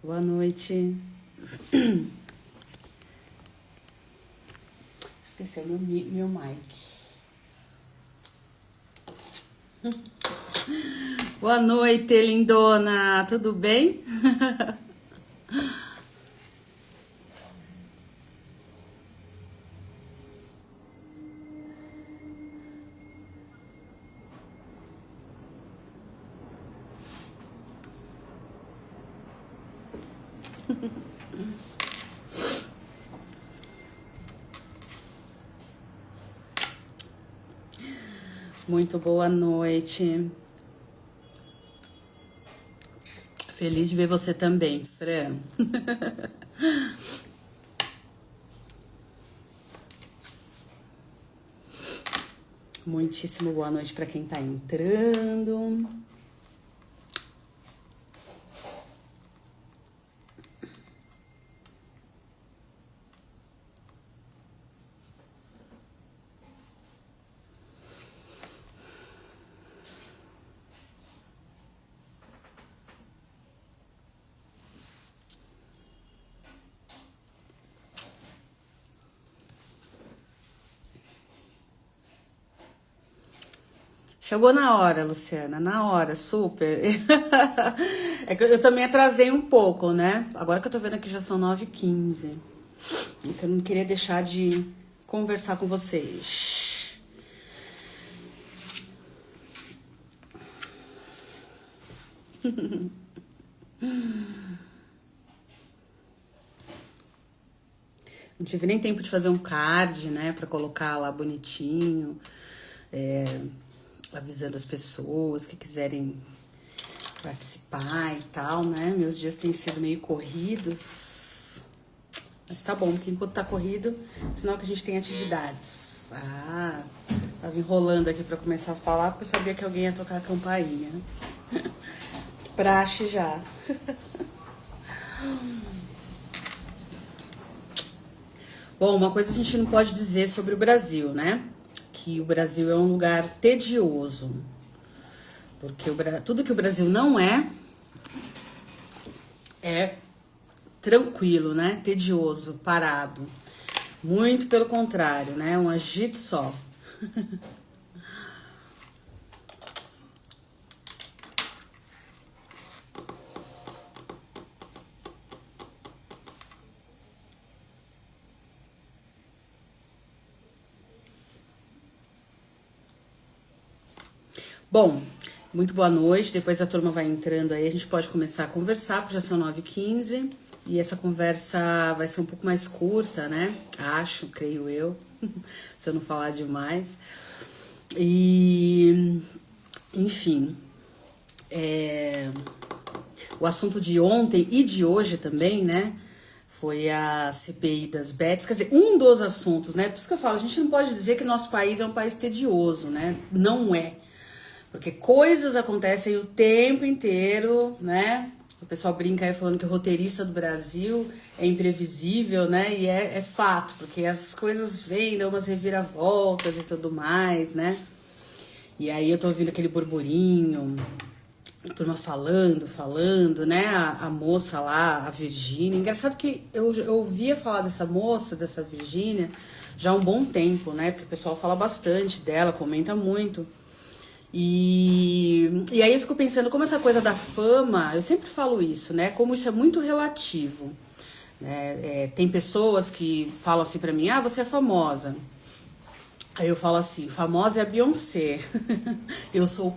Boa noite. Esqueci meu mic. Boa noite, lindona. Tudo bem? Muito boa noite. Feliz de ver você também, Fran. Muitíssimo boa noite para quem tá entrando. Chegou na hora, Luciana, na hora, super. É que eu também atrasei um pouco, né? Agora que eu tô vendo aqui já são 9h15. Então eu não queria deixar de conversar com vocês. Não tive nem tempo de fazer um card, né? Pra colocar lá bonitinho. Avisando as pessoas que quiserem participar e tal, né? Meus dias têm sido meio corridos. Mas tá bom, porque enquanto tá corrido, sinal que a gente tem atividades. Ah, tava enrolando aqui pra começar a falar, porque eu sabia que alguém ia tocar a campainha. Praxe já. Bom, uma coisa a gente não pode dizer sobre o Brasil, né? Que o Brasil é um lugar tedioso. Porque tudo que o Brasil não é tranquilo, né? Tedioso, parado. Muito pelo contrário, né? Um agito só. Bom, muito boa noite. Depois a turma vai entrando aí, a gente pode começar a conversar, porque já são 9h15. E essa conversa vai ser um pouco mais curta, né? Acho, creio eu, se eu não falar demais. E, enfim, o assunto de ontem e de hoje também, né? Foi a CPI das bets, quer dizer, um dos assuntos, né? Por isso que eu falo, a gente não pode dizer que nosso país é um país tedioso, né? Não é. Porque coisas acontecem o tempo inteiro, né? O pessoal brinca aí falando que o roteirista do Brasil é imprevisível, né? E é fato, porque as coisas vêm, dão umas reviravoltas e tudo mais, né? E aí eu tô ouvindo aquele burburinho, a turma falando, né? A moça lá, a Virgínia. Engraçado que eu ouvia falar dessa moça, dessa Virgínia, já há um bom tempo, né? Porque o pessoal fala bastante dela, comenta muito. E aí eu fico pensando como essa coisa da fama, eu sempre falo isso, né? Como isso é muito relativo. Né? Tem pessoas que falam assim pra mim, ah, você é famosa. Aí eu falo assim, famosa é a Beyoncé. Eu sou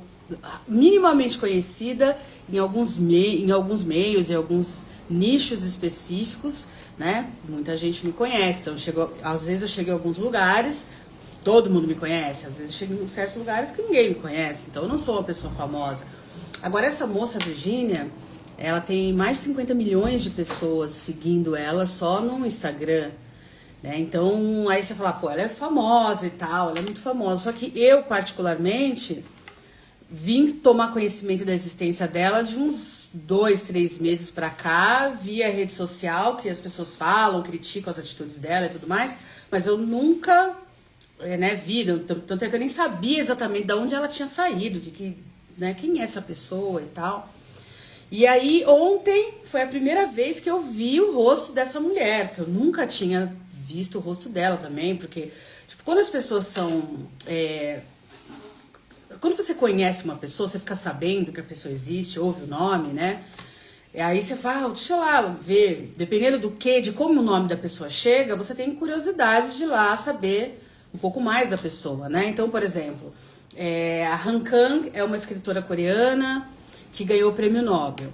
minimamente conhecida em alguns meios, em alguns nichos específicos, né? Muita gente me conhece, então às vezes eu chego em alguns lugares, todo mundo me conhece, às vezes eu chego em certos lugares que ninguém me conhece, então eu não sou uma pessoa famosa. Agora essa moça, Virgínia, ela tem mais de 50 milhões de pessoas seguindo ela só no Instagram, né? Então aí você fala, pô, ela é famosa e tal, ela é muito famosa, só que eu particularmente vim tomar conhecimento da existência dela de uns 2, 3 meses pra cá, via rede social, que as pessoas falam, criticam as atitudes dela e tudo mais, mas eu nunca vi, tanto é que eu nem sabia exatamente de onde ela tinha saído, né, quem é essa pessoa e tal. E aí, ontem foi a primeira vez que eu vi o rosto dessa mulher, porque eu nunca tinha visto o rosto dela também, porque, tipo, quando as pessoas são... Quando você conhece uma pessoa, você fica sabendo que a pessoa existe, ouve o nome, né? E aí você fala, deixa eu lá ver, dependendo do que, de como o nome da pessoa chega, você tem curiosidade de ir lá saber um pouco mais da pessoa, né? Então, por exemplo, a Han Kang é uma escritora coreana que ganhou o prêmio Nobel.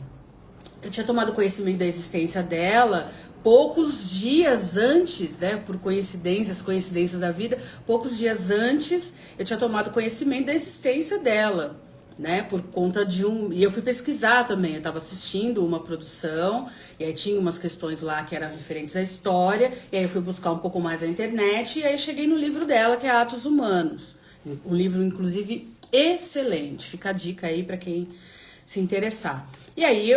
Eu tinha tomado conhecimento da existência dela poucos dias antes, né, por coincidências da vida, poucos dias antes eu tinha tomado conhecimento da existência dela, né, por conta de e eu fui pesquisar também, eu estava assistindo uma produção, e aí tinha umas questões lá que eram referentes à história, e aí eu fui buscar um pouco mais na internet, e aí cheguei no livro dela, que é Atos Humanos, um livro, inclusive, excelente, fica a dica aí para quem se interessar. E aí,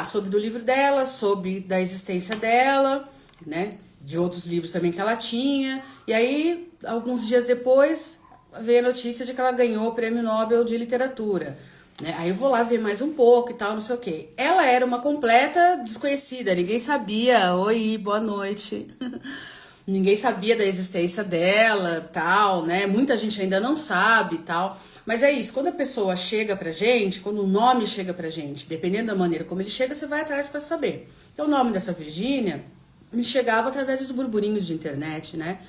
sobre do livro dela, sobre da existência dela, né, de outros livros também que ela tinha, e aí, alguns dias depois, veio a notícia de que ela ganhou o Prêmio Nobel de Literatura, né, aí eu vou lá ver mais um pouco e tal, não sei o quê. Ela era uma completa desconhecida, ninguém sabia, oi, boa noite, ninguém sabia da existência dela, tal, né, muita gente ainda não sabe, tal. Mas é isso, quando a pessoa chega pra gente, quando o nome chega pra gente, dependendo da maneira como ele chega, você vai atrás pra saber. Então o nome dessa Virgínia me chegava através dos burburinhos de internet, né?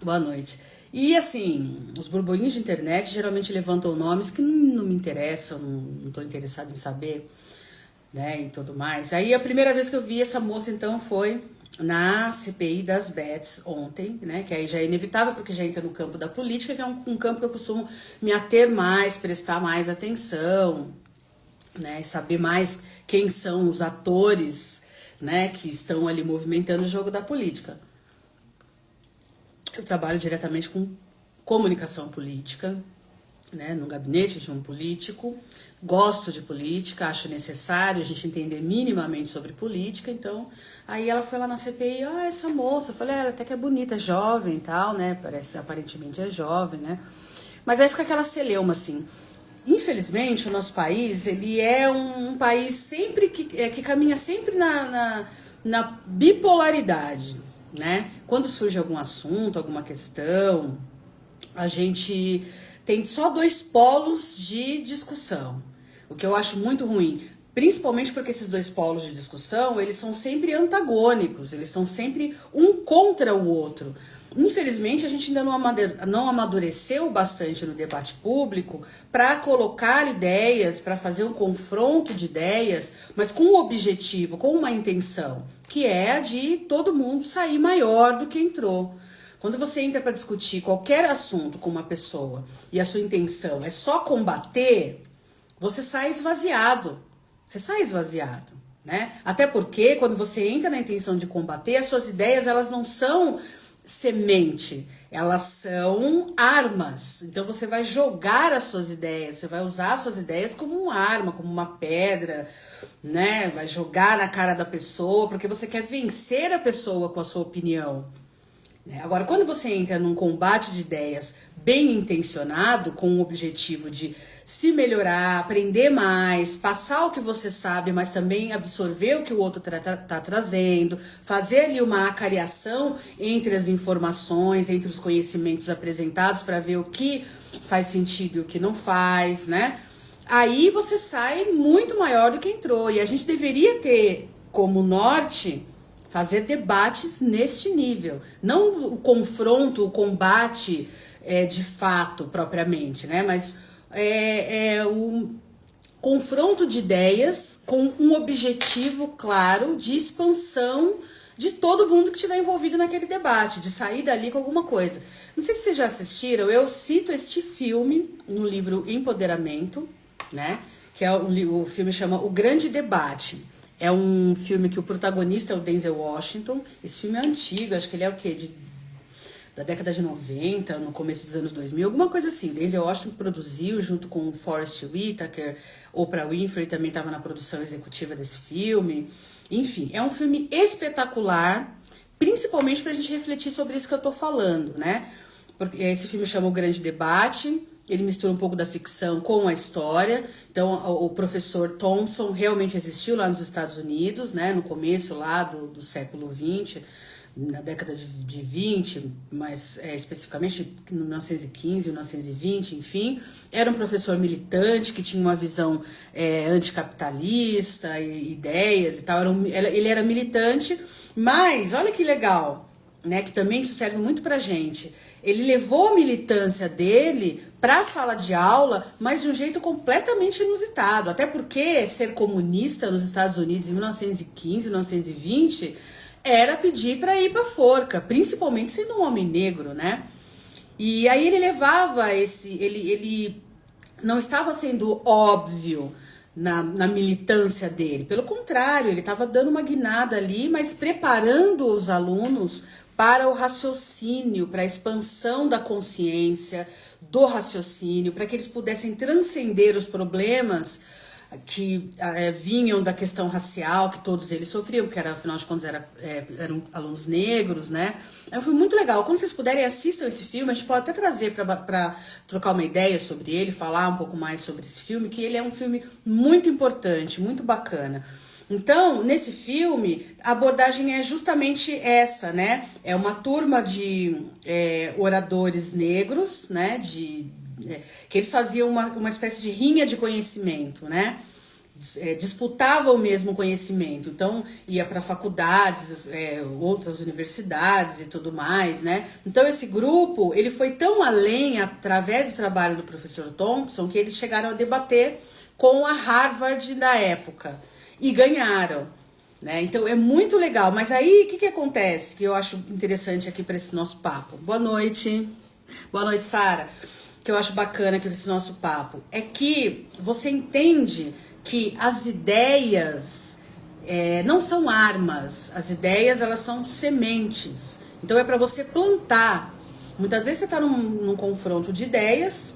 Boa noite. E assim, os burburinhos de internet geralmente levantam nomes que não me interessam, não tô interessada em saber, né, e tudo mais. Aí a primeira vez que eu vi essa moça, então, foi na CPI das Bets ontem, né, que aí já é inevitável porque já entra no campo da política, que é um campo que eu costumo me ater mais, prestar mais atenção, né, saber mais quem são os atores, né, que estão ali movimentando o jogo da política. Eu trabalho diretamente com comunicação política, né, no gabinete de um político. Gosto de política, acho necessário a gente entender minimamente sobre política, então aí ela foi lá na CPI, essa moça, eu falei, ela até que é bonita, é jovem e tal, né, parece, aparentemente é jovem, né, mas aí fica aquela celeuma assim. Infelizmente o nosso país, ele é um país sempre que caminha sempre na bipolaridade, né, quando surge algum assunto, alguma questão, a gente tem só dois polos de discussão, o que eu acho muito ruim, principalmente porque esses dois polos de discussão, eles são sempre antagônicos, eles estão sempre um contra o outro. Infelizmente, a gente ainda não amadureceu bastante no debate público para colocar ideias, para fazer um confronto de ideias, mas com um objetivo, com uma intenção, que é a de todo mundo sair maior do que entrou. Quando você entra para discutir qualquer assunto com uma pessoa e a sua intenção é só combater, você sai esvaziado. Você sai esvaziado, né? Até porque quando você entra na intenção de combater, as suas ideias, elas não são semente, elas são armas. Então você vai jogar as suas ideias, você vai usar as suas ideias como uma arma, como uma pedra, né? Vai jogar na cara da pessoa, porque você quer vencer a pessoa com a sua opinião. Agora, quando você entra num combate de ideias bem intencionado, com o objetivo de se melhorar, aprender mais, passar o que você sabe, mas também absorver o que o outro tá trazendo, fazer ali uma acariação entre as informações, entre os conhecimentos apresentados para ver o que faz sentido e o que não faz, né? Aí você sai muito maior do que entrou. E a gente deveria ter como norte fazer debates neste nível, não o confronto, o combate de fato propriamente, né? Mas o confronto de ideias com um objetivo claro de expansão de todo mundo que estiver envolvido naquele debate, de sair dali com alguma coisa. Não sei se vocês já assistiram, eu cito este filme no livro Empoderamento, né? Que é o filme chama O Grande Debate. É um filme que o protagonista é o Denzel Washington. Esse filme é antigo, acho que ele é o quê? Da década de 90, no começo dos anos 2000, alguma coisa assim. O Denzel Washington produziu junto com o Forest Whitaker, Oprah Winfrey também estava na produção executiva desse filme. Enfim, é um filme espetacular, principalmente pra gente refletir sobre isso que eu tô falando, né? Porque esse filme chama O Grande Debate. ele mistura um pouco da ficção com a história. Então, o professor Thompson realmente existiu lá nos Estados Unidos, né, no começo lá do século XX, na década de 20, mas especificamente em 1915, 1920, enfim. Era um professor militante que tinha uma visão anticapitalista, ideias e tal. Ele era militante, mas olha que legal, né, que também isso serve muito pra gente. Ele levou a militância dele para a sala de aula, mas de um jeito completamente inusitado. Até porque ser comunista nos Estados Unidos em 1915, 1920 era pedir para ir para forca, principalmente sendo um homem negro, né? E aí ele levava ele não estava sendo óbvio na militância dele. Pelo contrário, ele estava dando uma guinada ali, mas preparando os alunos para o raciocínio, para a expansão da consciência, do raciocínio, para que eles pudessem transcender os problemas que vinham da questão racial, que todos eles sofriam, porque afinal de contas eram alunos negros, né? Foi muito legal. Quando vocês puderem, assistam esse filme. A gente pode até trazer para trocar uma ideia sobre ele, falar um pouco mais sobre esse filme, que ele é um filme muito importante, muito bacana. Então, nesse filme, a abordagem é justamente essa, né? É uma turma de oradores negros, né? Que eles faziam uma espécie de rinha de conhecimento, né? Disputavam o mesmo conhecimento. Então, ia para faculdades, outras universidades e tudo mais, né? Então, esse grupo, ele foi tão além, através do trabalho do professor Thompson, que eles chegaram a debater com a Harvard da época. E ganharam, né? Então é muito legal. Mas aí, o que acontece que eu acho interessante aqui para esse nosso papo? Boa noite. Boa noite, Sara. Que eu acho bacana aqui para esse nosso papo é que você entende que as ideias não são armas. As ideias, elas são sementes. Então é para você plantar. Muitas vezes você está num confronto de ideias,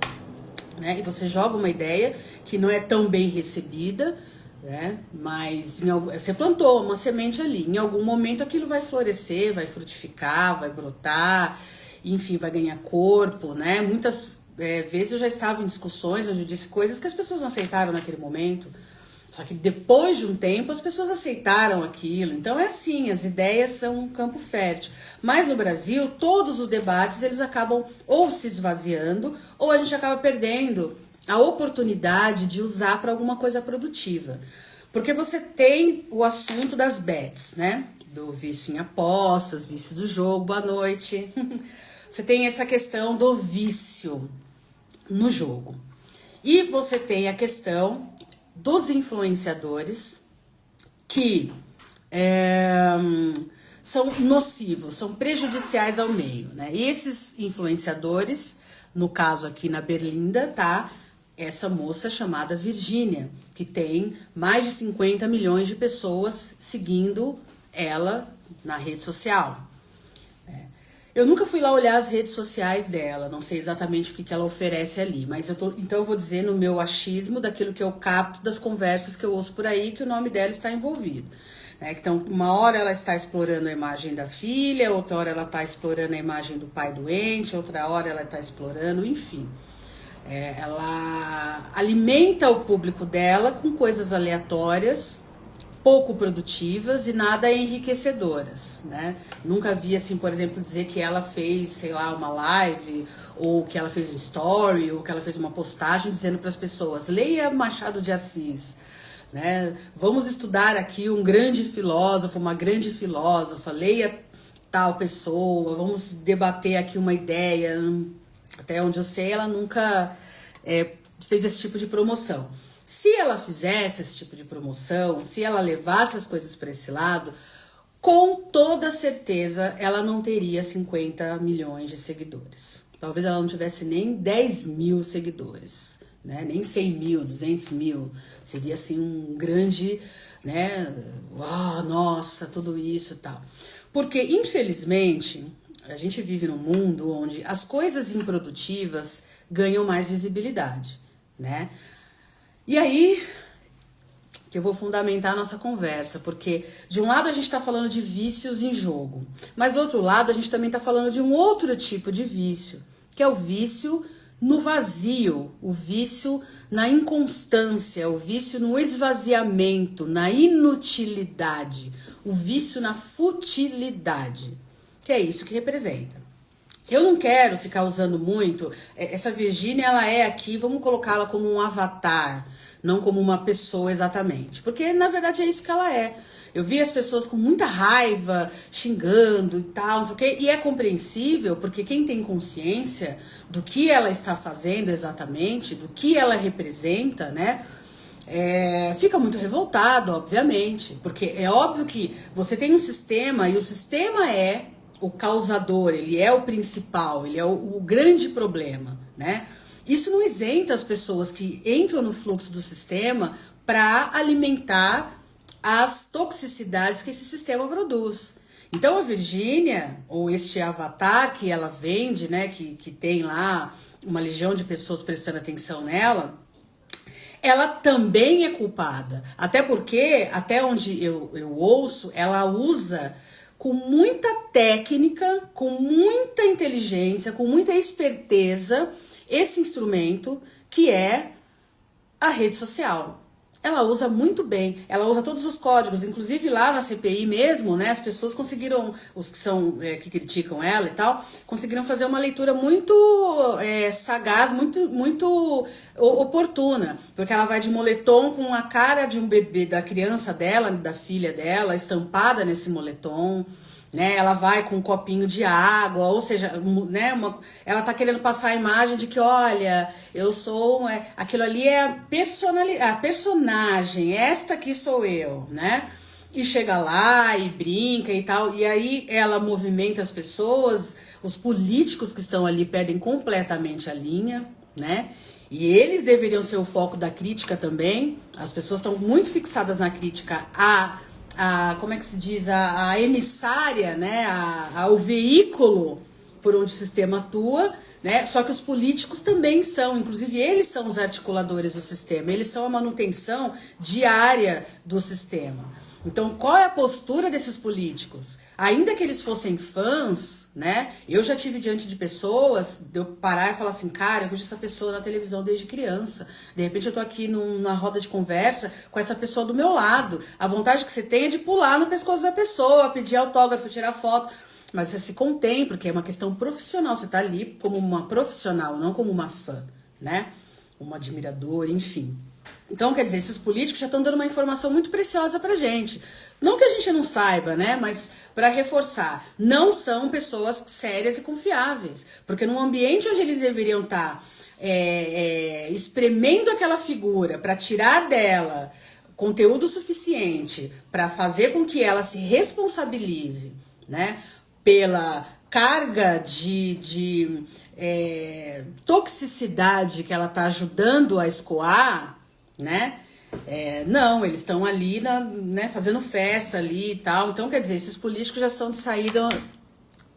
né? E você joga uma ideia que não é tão bem recebida, né? Mas você plantou uma semente ali, em algum momento aquilo vai florescer, vai frutificar, vai brotar, enfim, vai ganhar corpo, né? Muitas vezes eu já estava em discussões onde eu disse coisas que as pessoas não aceitaram naquele momento, só que depois de um tempo as pessoas aceitaram aquilo. Então é assim, as ideias são um campo fértil. Mas no Brasil, todos os debates eles acabam ou se esvaziando, ou a gente acaba perdendo a oportunidade de usar para alguma coisa produtiva. Porque você tem o assunto das bets, né? Do vício em apostas, vício do jogo, boa noite. Você tem essa questão do vício no jogo. E você tem a questão dos influenciadores que são nocivos, são prejudiciais ao meio, né? E esses influenciadores, no caso aqui na Berlinda, tá? Essa moça chamada Virgínia, que tem mais de 50 milhões de pessoas seguindo ela na rede social. Eu nunca fui lá olhar as redes sociais dela, não sei exatamente o que ela oferece ali, mas então eu vou dizer no meu achismo daquilo que eu capto das conversas que eu ouço por aí, que o nome dela está envolvido. Então, uma hora ela está explorando a imagem da filha, outra hora ela está explorando a imagem do pai doente, outra hora ela está explorando, enfim. Ela alimenta o público dela com coisas aleatórias, pouco produtivas e nada enriquecedoras, né? Nunca vi, assim, por exemplo, dizer que ela fez, sei lá, uma live, ou que ela fez um story, ou que ela fez uma postagem dizendo para as pessoas: leia Machado de Assis, né? Vamos estudar aqui um grande filósofo, uma grande filósofa, leia tal pessoa, vamos debater aqui uma ideia. Até onde eu sei, ela nunca fez esse tipo de promoção. Se ela fizesse esse tipo de promoção, se ela levasse as coisas para esse lado, com toda certeza ela não teria 50 milhões de seguidores. Talvez ela não tivesse nem 10 mil seguidores, né? Nem 100 mil, 200 mil. Seria assim um grande, né? Oh, nossa, tudo isso e tal. Porque, infelizmente, a gente vive num mundo onde as coisas improdutivas ganham mais visibilidade, né? E aí que eu vou fundamentar a nossa conversa, porque de um lado a gente está falando de vícios em jogo, mas do outro lado a gente também está falando de um outro tipo de vício, que é o vício no vazio, o vício na inconstância, o vício no esvaziamento, na inutilidade, o vício na futilidade, que é isso que representa. Eu não quero ficar usando muito, essa Virgínia, ela é aqui, vamos colocá-la como um avatar, não como uma pessoa exatamente, porque na verdade é isso que ela é. Eu vi as pessoas com muita raiva, xingando e tal, não sei o quê, e é compreensível, porque quem tem consciência do que ela está fazendo exatamente, do que ela representa, né, fica muito revoltado, obviamente, porque é óbvio que você tem um sistema, e o sistema é o causador, ele é o principal, ele é o grande problema, né? Isso não isenta as pessoas que entram no fluxo do sistema para alimentar as toxicidades que esse sistema produz. Então a Virgínia, ou este avatar que ela vende, né, que tem lá uma legião de pessoas prestando atenção nela, ela também é culpada. Até porque, até onde eu ouço, ela usa com muita técnica, com muita inteligência, com muita esperteza, esse instrumento que é a rede social. Ela usa muito bem, ela usa todos os códigos, inclusive lá na CPI mesmo, né, as pessoas conseguiram, os que são, que criticam ela e tal, conseguiram fazer uma leitura muito sagaz, muito oportuna, porque ela vai de moletom com a cara de um bebê, da criança dela, da filha dela, estampada nesse moletom, né, ela vai com um copinho de água, ou seja, né, ela tá querendo passar a imagem de que, olha, eu sou, aquilo ali é a personagem, esta aqui sou eu, né, e chega lá e brinca e tal, e aí ela movimenta as pessoas, os políticos que estão ali perdem completamente a linha, né, e eles deveriam ser o foco da crítica também. As pessoas estão muito fixadas na crítica como é que se diz, a emissária, né, ao veículo por onde o sistema atua, né, só que os políticos também são, inclusive eles são os articuladores do sistema, eles são a manutenção diária do sistema. Então, qual é a postura desses políticos? Ainda que eles fossem fãs, né? Eu já tive diante de pessoas, de eu parar e falar assim, cara, eu vejo essa pessoa na televisão desde criança. De repente eu tô aqui na roda de conversa com essa pessoa do meu lado. A vontade que você tem é de pular no pescoço da pessoa, pedir autógrafo, tirar foto. Mas você se contém, porque é uma questão profissional. Você tá ali como uma profissional, não como uma fã, né? Uma admiradora, enfim. Então, quer dizer, esses políticos já estão dando uma informação muito preciosa pra gente. Não que a gente não saiba, né? Mas para reforçar, não são pessoas sérias e confiáveis. Porque num ambiente onde eles deveriam estar espremendo aquela figura para tirar dela conteúdo suficiente para fazer com que ela se responsabilize, né? Pela carga de toxicidade que ela está ajudando a escoar, né? Não, eles estão ali né, fazendo festa ali e tal. Então, quer dizer, esses políticos já são de saída,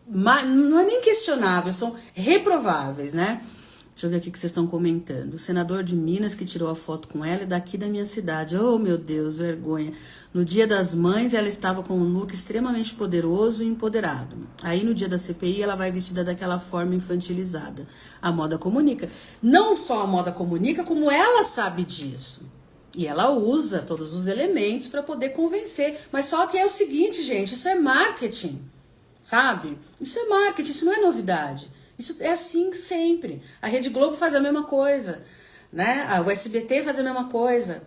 não é nem questionável, são reprováveis, né? Deixa eu ver aqui o que vocês estão comentando. O senador de Minas que tirou a foto com ela é daqui da minha cidade. Oh, meu Deus, vergonha. No dia das mães, ela estava com um look extremamente poderoso e empoderado. Aí, no dia da CPI, ela vai vestida daquela forma infantilizada. A moda comunica. Não só a moda comunica, como ela sabe disso. E ela usa todos os elementos para poder convencer. Mas só que é o seguinte, gente, isso é marketing, sabe? Isso é marketing, isso não é novidade. Isso é assim sempre. A Rede Globo faz a mesma coisa, né? O SBT faz a mesma coisa.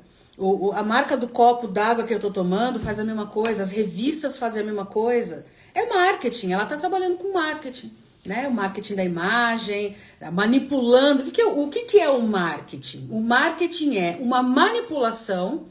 A marca do copo d'água que eu tô tomando faz a mesma coisa. As revistas fazem a mesma coisa. É marketing, ela tá trabalhando com marketing, né? O marketing da imagem, manipulando. O que é o marketing? O marketing é uma manipulação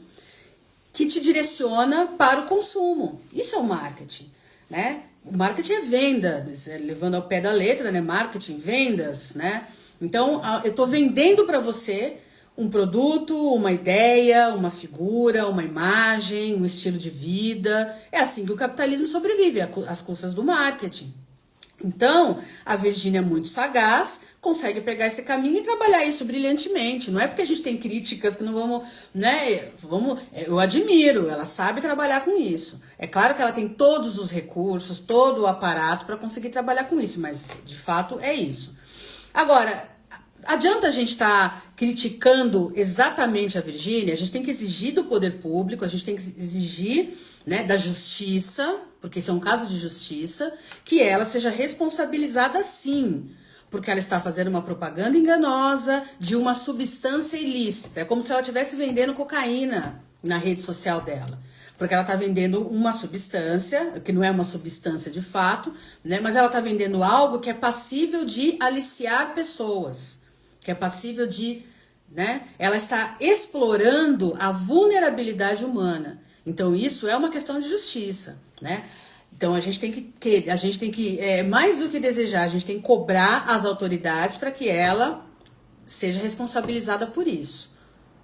que te direciona para o consumo. Isso é o marketing, né? O marketing é venda, levando ao pé da letra, né? Marketing, vendas, né? Então, eu tô vendendo para você um produto, uma ideia, uma figura, uma imagem, um estilo de vida. É assim que o capitalismo sobrevive, às custas do marketing. Então, a Virgínia é muito sagaz, consegue pegar esse caminho e trabalhar isso brilhantemente. Não é porque a gente tem críticas que não vamos, né? Eu admiro, ela sabe trabalhar com isso. É claro que ela tem todos os recursos, todo o aparato para conseguir trabalhar com isso, mas de fato é isso. Agora, Adianta a gente estar criticando exatamente a Virgínia? A gente tem que exigir do poder público, a gente tem que exigir, né, da justiça, porque isso é um caso de justiça, que ela seja responsabilizada sim, porque ela está fazendo uma propaganda enganosa de uma substância ilícita. É como se ela estivesse vendendo cocaína na rede social dela. Porque ela está vendendo uma substância, que não é uma substância de fato, né? Mas ela está vendendo algo que é passível de aliciar pessoas, que é passível de, né? Ela está explorando a vulnerabilidade humana. Então isso é uma questão de justiça, né? Então a gente tem que mais do que desejar, a gente tem que cobrar as autoridades para que ela seja responsabilizada por isso.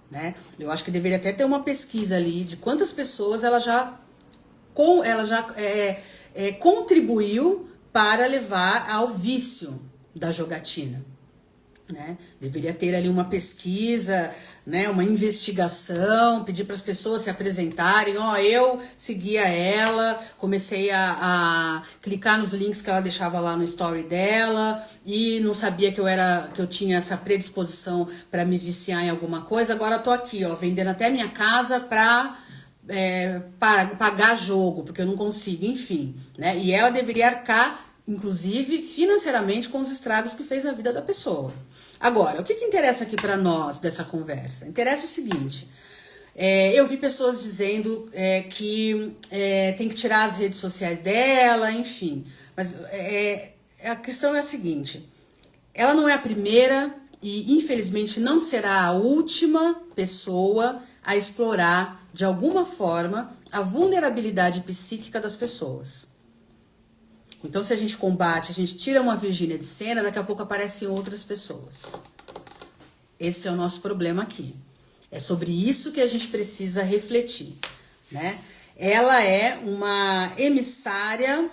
Né? Eu acho que deveria até ter uma pesquisa ali de quantas pessoas ela já contribuiu para levar ao vício da jogatina. Né? Deveria ter ali uma pesquisa, né, uma investigação, pedir para as pessoas se apresentarem. Eu seguia ela, comecei a clicar nos links que ela deixava lá no story dela e não sabia que eu tinha essa predisposição para me viciar em alguma coisa. Agora tô aqui, vendendo até minha casa para pagar jogo, porque eu não consigo, enfim, né? E ela deveria arcar, inclusive, financeiramente com os estragos que fez na vida da pessoa. Agora, o que interessa aqui para nós dessa conversa? Interessa o seguinte, eu vi pessoas dizendo que tem que tirar as redes sociais dela, enfim, mas a questão é a seguinte, ela não é a primeira e infelizmente não será a última pessoa a explorar de alguma forma a vulnerabilidade psíquica das pessoas. Então, se a gente combate, a gente tira uma Virgínia de cena, daqui a pouco aparecem outras pessoas. Esse é o nosso problema aqui. É sobre isso que a gente precisa refletir, né? Ela é uma emissária,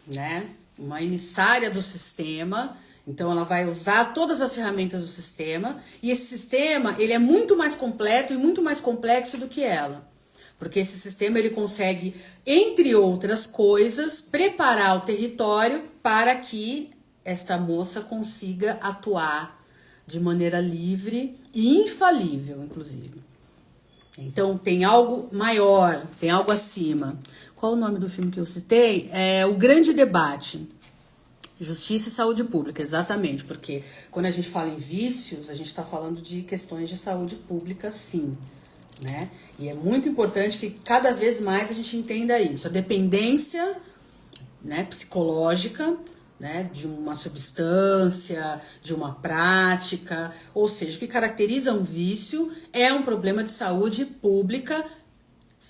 né? Uma emissária do sistema. Então, ela vai usar todas as ferramentas do sistema. E esse sistema, ele é muito mais completo e muito mais complexo do que ela. Porque esse sistema ele consegue, entre outras coisas, preparar o território para que esta moça consiga atuar de maneira livre e infalível, inclusive. Então tem algo maior, tem algo acima. Qual o nome do filme que eu citei? É O Grande Debate. Justiça e saúde pública, exatamente, porque quando a gente fala em vícios, a gente está falando de questões de saúde pública, sim. Né? E é muito importante que cada vez mais a gente entenda isso. A dependência, né, psicológica, né, de uma substância, de uma prática, ou seja, o que caracteriza um vício é um problema de saúde pública,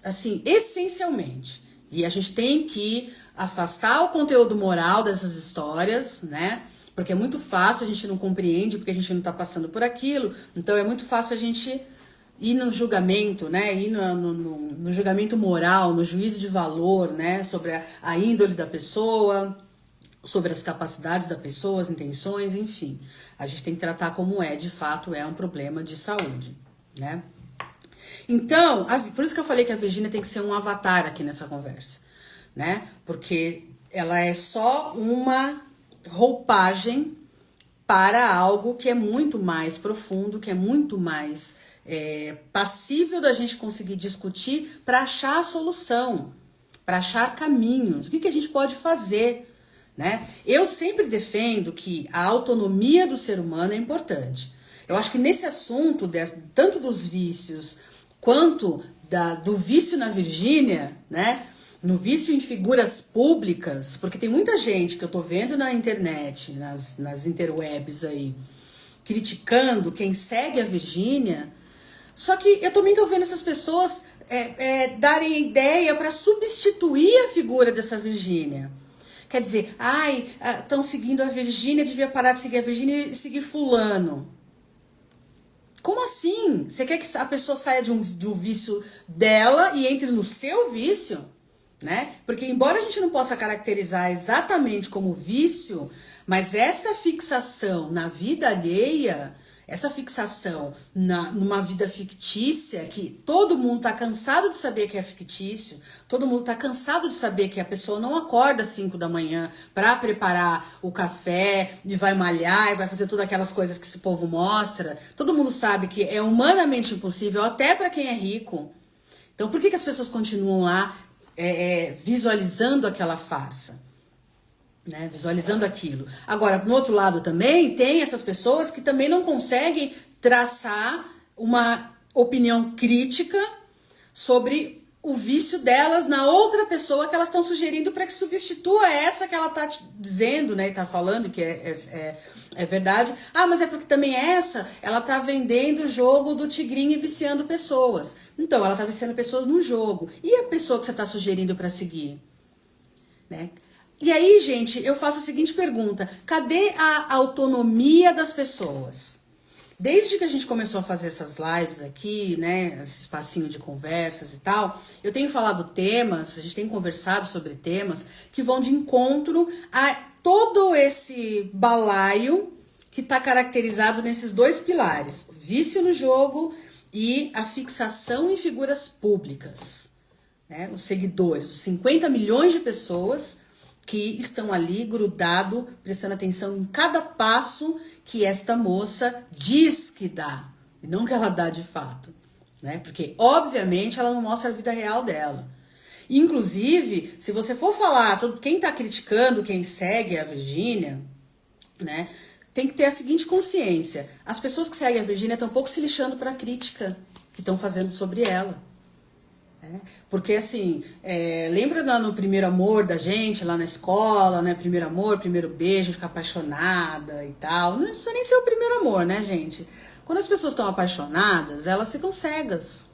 assim, essencialmente. E a gente tem que afastar o conteúdo moral dessas histórias, né? Porque é muito fácil, a gente não compreende, porque a gente não está passando por aquilo, então é muito fácil a gente ir no julgamento, né? Ir no julgamento moral, no juízo de valor, né? Sobre a índole da pessoa, sobre as capacidades da pessoa, as intenções, enfim. A gente tem que tratar como de fato, é um problema de saúde, né? Então, por isso que eu falei que a Virgínia tem que ser um avatar aqui nessa conversa, né? Porque ela é só uma roupagem para algo que é muito mais profundo, que é muito mais passível da gente conseguir discutir para achar a solução, para achar caminhos. O que a gente pode fazer, né? Eu sempre defendo que a autonomia do ser humano é importante. Eu acho que nesse assunto, tanto dos vícios quanto do vício na Virgínia, né? No vício em figuras públicas, porque tem muita gente que eu tô vendo na internet, nas interwebs aí, criticando quem segue a Virgínia. Só que eu também tô vendo essas pessoas darem ideia para substituir a figura dessa Virgínia. Quer dizer, estão seguindo a Virgínia, devia parar de seguir a Virgínia e seguir fulano. Como assim? Você quer que a pessoa saia de um vício dela e entre no seu vício? Né? Porque embora a gente não possa caracterizar exatamente como vício, mas essa fixação na vida alheia, Essa fixação numa vida fictícia, que todo mundo tá cansado de saber que é fictício, todo mundo tá cansado de saber que a pessoa não acorda às 5 da manhã para preparar o café e vai malhar e vai fazer todas aquelas coisas que esse povo mostra. Todo mundo sabe que é humanamente impossível, até para quem é rico. Então por que as pessoas continuam lá visualizando aquela farsa? Né, visualizando aquilo. Agora, no outro lado também, tem essas pessoas que também não conseguem traçar uma opinião crítica sobre o vício delas na outra pessoa que elas estão sugerindo para que substitua essa que ela está dizendo, né, e está falando que é verdade. Ah, mas é porque também essa, ela está vendendo o jogo do tigrinho e viciando pessoas. Então, ela está viciando pessoas no jogo. E a pessoa que você está sugerindo para seguir? Né? E aí, gente, eu faço a seguinte pergunta: cadê a autonomia das pessoas? Desde que a gente começou a fazer essas lives aqui, né, esse espacinho de conversas e tal, eu tenho falado temas, a gente tem conversado sobre temas que vão de encontro a todo esse balaio que está caracterizado nesses dois pilares: o vício no jogo e a fixação em figuras públicas. Né? Os seguidores, os 50 milhões de pessoas que estão ali grudado, prestando atenção em cada passo que esta moça diz que dá, e não que ela dá de fato, né? Porque, obviamente, ela não mostra a vida real dela. Inclusive, se você for falar, quem tá criticando, quem segue a Virgínia, né, tem que ter a seguinte consciência: as pessoas que seguem a Virgínia estão um pouco se lixando para a crítica que estão fazendo sobre ela. Porque assim, lembra no primeiro amor da gente lá na escola, né? Primeiro amor, primeiro beijo, ficar apaixonada e tal. Não precisa nem ser o primeiro amor, né, gente? Quando as pessoas estão apaixonadas, elas ficam cegas.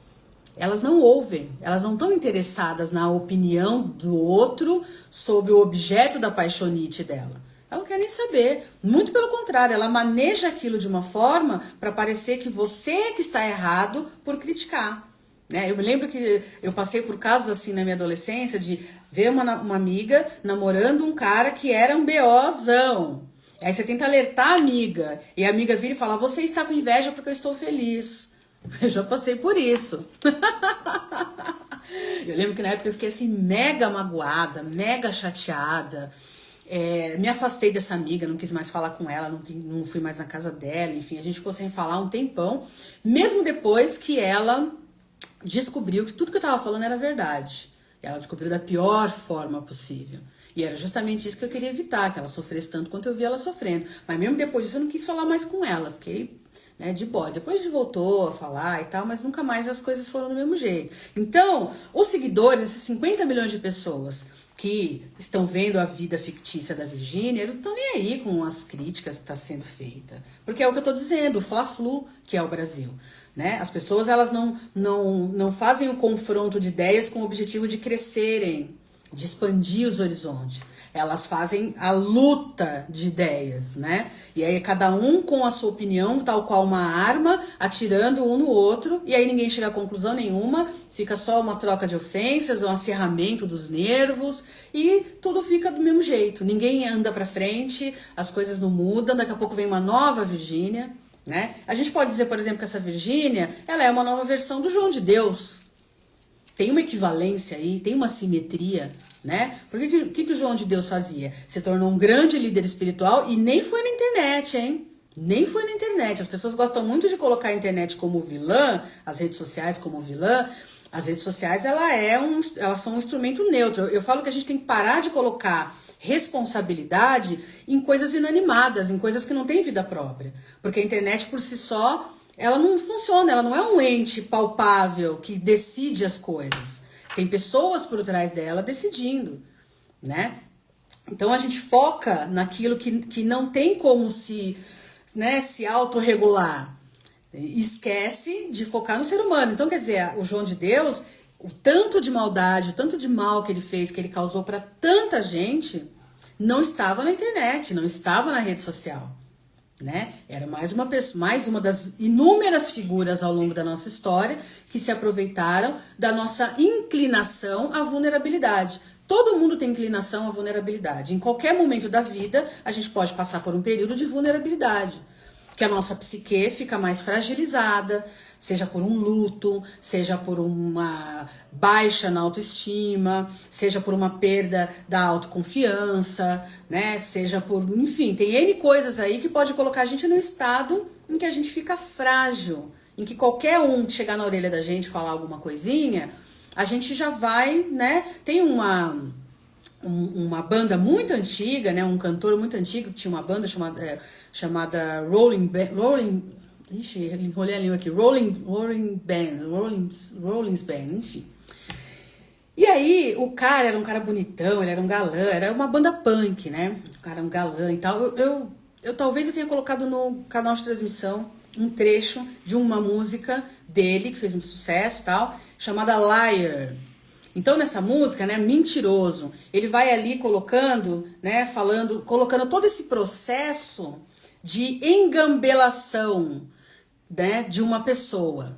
Elas não ouvem, elas não estão interessadas na opinião do outro sobre o objeto da paixonite dela. Ela não quer nem saber. Muito pelo contrário, ela maneja aquilo de uma forma para parecer que você que está errado por criticar. Eu me lembro que eu passei por casos assim na minha adolescência de ver uma amiga namorando um cara que era um BOzão. Aí você tenta alertar a amiga e a amiga vira e fala: você está com inveja porque eu estou feliz. Eu já passei por isso. Eu lembro que na época eu fiquei assim mega magoada, mega chateada. Me afastei dessa amiga, não quis mais falar com ela, não fui mais na casa dela. Enfim, a gente ficou sem falar um tempão, mesmo depois que ela descobriu que tudo que eu tava falando era verdade. Ela descobriu da pior forma possível. E era justamente isso que eu queria evitar, que ela sofresse tanto quanto eu vi ela sofrendo. Mas mesmo depois disso eu não quis falar mais com ela, fiquei de boa. Depois a gente voltou a falar e tal, mas nunca mais as coisas foram do mesmo jeito. Então, os seguidores, esses 50 milhões de pessoas que estão vendo a vida fictícia da Virgínia, eles não estão nem aí com as críticas que está sendo feita. Porque é o que eu estou dizendo, o Fla-Flu, que é o Brasil. Né? As pessoas elas não fazem o confronto de ideias com o objetivo de crescerem, de expandir os horizontes. Elas fazem a luta de ideias, né? E aí cada um com a sua opinião, tal qual uma arma, atirando um no outro, e aí ninguém chega a conclusão nenhuma, fica só uma troca de ofensas, um acirramento dos nervos, e tudo fica do mesmo jeito. Ninguém anda pra frente, as coisas não mudam, daqui a pouco vem uma nova Virgínia, né? A gente pode dizer, por exemplo, que essa Virgínia, ela é uma nova versão do João de Deus. Tem uma equivalência aí, tem uma simetria, né? Porque o que o João de Deus fazia? Se tornou um grande líder espiritual e nem foi na internet, hein? Nem foi na internet. As pessoas gostam muito de colocar a internet como vilã, as redes sociais como vilã. As redes sociais, elas são um instrumento neutro. Eu falo que a gente tem que parar de colocar responsabilidade em coisas inanimadas, em coisas que não têm vida própria. Porque a internet por si só, ela não funciona, ela não é um ente palpável que decide as coisas. Tem pessoas por trás dela decidindo, né? Então a gente foca naquilo que não tem como se autorregular. Esquece de focar no ser humano. Então, quer dizer, o João de Deus, o tanto de maldade, o tanto de mal que ele fez, que ele causou para tanta gente, não estava na internet, não estava na rede social, né? Era mais uma das inúmeras figuras ao longo da nossa história que se aproveitaram da nossa inclinação à vulnerabilidade. Todo mundo tem inclinação à vulnerabilidade. Em qualquer momento da vida, a gente pode passar por um período de vulnerabilidade. que a nossa psique fica mais fragilizada, seja por um luto, seja por uma baixa na autoestima, seja por uma perda da autoconfiança, né? Seja por, enfim, tem N coisas aí que pode colocar a gente num estado em que a gente fica frágil, em que qualquer um que chegar na orelha da gente falar alguma coisinha, a gente já vai, né? Tem uma banda muito antiga, né? Um cantor muito antigo que tinha uma banda chamada Rolling Ixi, enrolei a língua aqui. Rollins Band, enfim. E aí, o cara era um cara bonitão, ele era um galã, era uma banda punk, né? O cara era um galã e tal. Talvez eu tenha colocado no canal de transmissão um trecho de uma música dele, que fez um sucesso e tal, chamada Liar. Então, nessa música, né, Mentiroso, ele vai ali colocando, né, colocando todo esse processo de engambelação, né, de uma pessoa.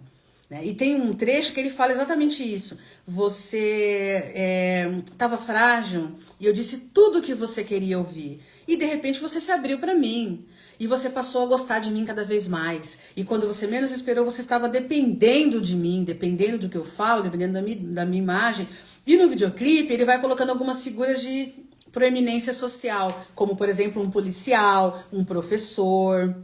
Né? E tem um trecho que ele fala exatamente isso. Você estava frágil e eu disse tudo o que você queria ouvir. E de repente você se abriu para mim. E você passou a gostar de mim cada vez mais. E quando você menos esperou, você estava dependendo de mim, dependendo do que eu falo, dependendo da minha imagem. E no videoclipe ele vai colocando algumas figuras de proeminência social, como por exemplo um policial, um professor,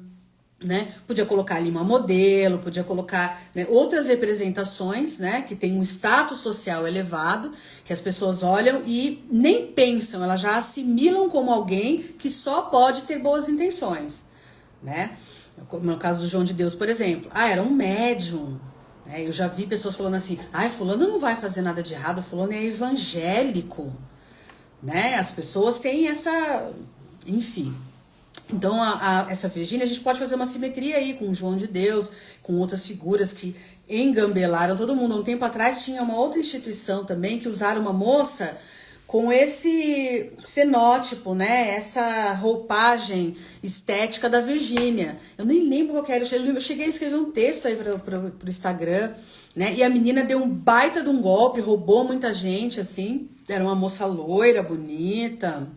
né? Podia colocar ali uma modelo, podia colocar, né, outras representações, né, que tem um status social elevado, que as pessoas olham e nem pensam, elas já assimilam como alguém que só pode ter boas intenções, né? No caso do João de Deus, por exemplo, era um médium, né? Eu já vi pessoas falando assim, fulano não vai fazer nada de errado, fulano é evangélico, né? As pessoas têm essa, enfim. Então, essa Virgínia, a gente pode fazer uma simetria aí com o João de Deus, com outras figuras que engambelaram todo mundo. Há um tempo atrás tinha uma outra instituição também que usaram uma moça com esse fenótipo, né? Essa roupagem estética da Virgínia. Eu nem lembro qual que era. Eu cheguei a escrever um texto aí pro Instagram, né? E a menina deu um baita de um golpe, roubou muita gente, assim. Era uma moça loira, bonita,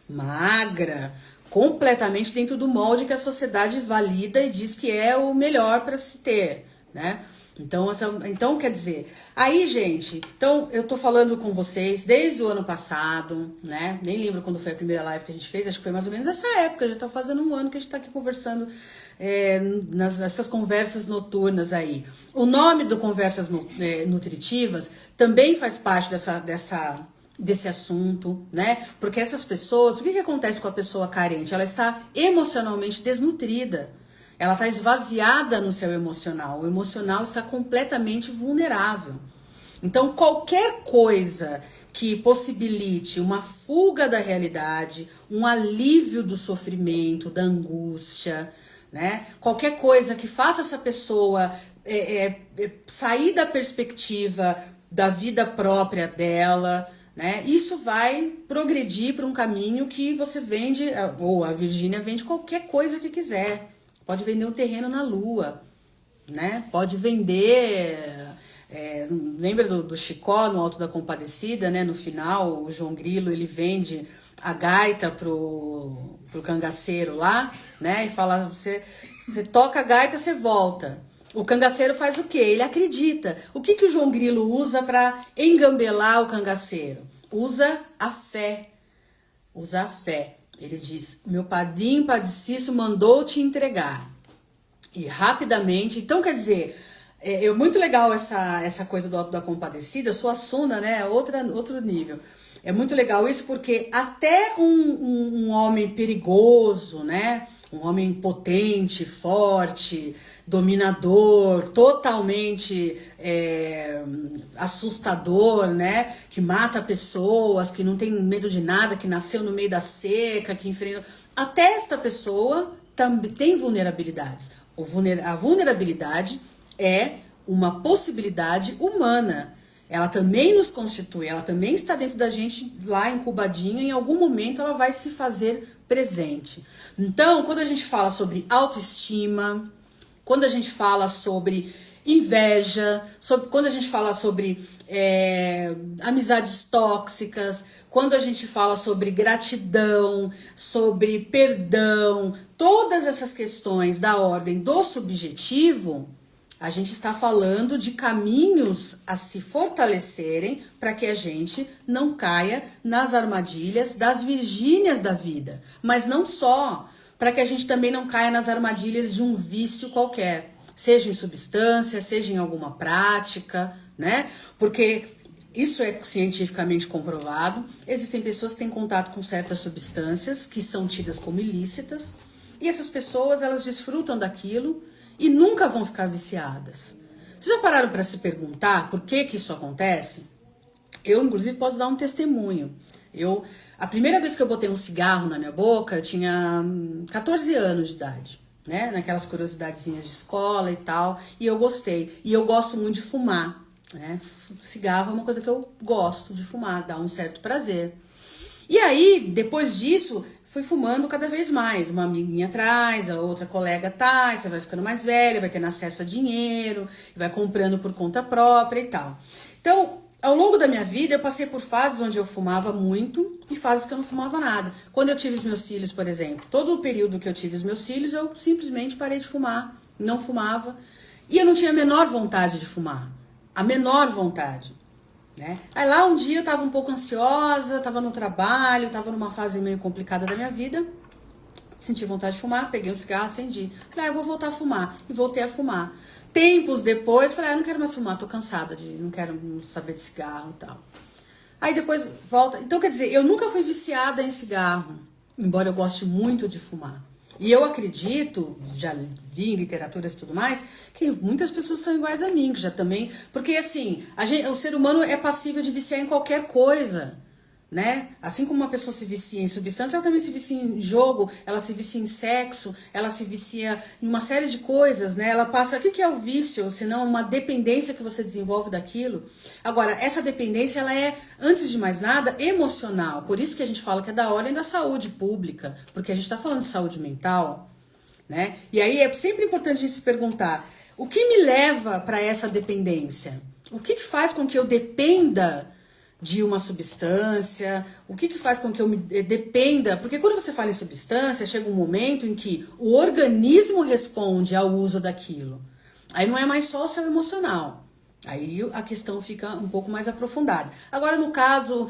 magra, completamente dentro do molde que a sociedade valida e diz que é o melhor para se ter, né? Então, quer dizer, aí, gente, então eu tô falando com vocês desde o ano passado, né? Nem lembro quando foi a primeira live que a gente fez, acho que foi mais ou menos essa época, já tá fazendo um ano que a gente tá aqui conversando, nessas conversas noturnas aí. O nome do Conversas Nutritivas também faz parte desse assunto, né? Porque essas pessoas, o que acontece com a pessoa carente? Ela está emocionalmente desnutrida. Ela está esvaziada no seu emocional. O emocional está completamente vulnerável. Então, qualquer coisa que possibilite uma fuga da realidade, um alívio do sofrimento, da angústia, né? Qualquer coisa que faça essa pessoa sair da perspectiva da vida própria dela, né? Isso vai progredir para um caminho que você vende, ou a Virgínia vende qualquer coisa que quiser. Pode vender um terreno na Lua, né? Pode vender... lembra do Chicó, no Alto da Compadecida, né? No final, o João Grilo, ele vende a gaita pro cangaceiro lá, né? E fala, você toca a gaita, você volta. O cangaceiro faz o quê? Ele acredita. O que o João Grilo usa para engambelar o cangaceiro? Usa a fé. Usa a fé. Ele diz, meu padrinho Padicício mandou te entregar. E rapidamente, então quer dizer, é muito legal essa coisa do Alto da Compadecida, sua Suna, né? Outro nível. É muito legal isso porque até um homem perigoso, né? Um homem potente, forte, dominador, totalmente assustador, né? Que mata pessoas, que não tem medo de nada, que nasceu no meio da seca, que enfrenta... Até esta pessoa também tem vulnerabilidades. A vulnerabilidade é uma possibilidade humana. Ela também nos constitui, ela também está dentro da gente lá incubadinha, em algum momento ela vai se fazer presente. Então, quando a gente fala sobre autoestima, quando a gente fala sobre inveja, quando a gente fala sobre amizades tóxicas, quando a gente fala sobre gratidão, sobre perdão, todas essas questões da ordem do subjetivo, a gente está falando de caminhos a se fortalecerem para que a gente não caia nas armadilhas das Virgínias da vida. Mas não só, para que a gente também não caia nas armadilhas de um vício qualquer, seja em substância, seja em alguma prática, né? Porque isso é cientificamente comprovado. Existem pessoas que têm contato com certas substâncias que são tidas como ilícitas, e essas pessoas, elas desfrutam daquilo e nunca vão ficar viciadas. Vocês já pararam para se perguntar por que isso acontece? Eu, inclusive, posso dar um testemunho. A primeira vez que eu botei um cigarro na minha boca, eu tinha 14 anos de idade, né? Naquelas curiosidadezinhas de escola e tal, e eu gostei. E eu gosto muito de fumar, né? Cigarro é uma coisa que eu gosto de fumar, dá um certo prazer. E aí, depois disso, fui fumando cada vez mais. Uma amiguinha atrás, a outra colega atrás, você vai ficando mais velha, vai tendo acesso a dinheiro, vai comprando por conta própria e tal. Então, ao longo da minha vida, eu passei por fases onde eu fumava muito e fases que eu não fumava nada. Quando eu tive os meus filhos, por exemplo, todo o período que eu tive os meus filhos, eu simplesmente parei de fumar, não fumava. E eu não tinha a menor vontade de fumar, a menor vontade. Né? Aí lá um dia eu tava um pouco ansiosa, tava no trabalho, tava numa fase meio complicada da minha vida, senti vontade de fumar, peguei um cigarro, acendi. Falei, eu vou voltar a fumar. E voltei a fumar. Tempos depois, falei, eu não quero mais fumar, tô cansada não quero saber de cigarro e tal. Aí depois volta. Então, quer dizer, eu nunca fui viciada em cigarro, embora eu goste muito de fumar. E eu acredito, já vi em literaturas e tudo mais, que muitas pessoas são iguais a mim, que já também... Porque, assim, o ser humano é passível de viciar em qualquer coisa, né? Assim como uma pessoa se vicia em substância, ela também se vicia em jogo, ela se vicia em sexo, ela se vicia em uma série de coisas, né? Ela passa... O que é o vício? Senão uma dependência que você desenvolve daquilo. Agora, essa dependência, ela é, antes de mais nada, emocional. Por isso que a gente fala que é da ordem da saúde pública, porque a gente está falando de saúde mental, né? E aí é sempre importante a gente se perguntar, o que me leva para essa dependência? O que faz com que eu dependa de uma substância? O que faz com que eu me dependa? Porque quando você fala em substância, chega um momento em que o organismo responde ao uso daquilo. Aí não é mais só o seu emocional. Aí a questão fica um pouco mais aprofundada. Agora, no caso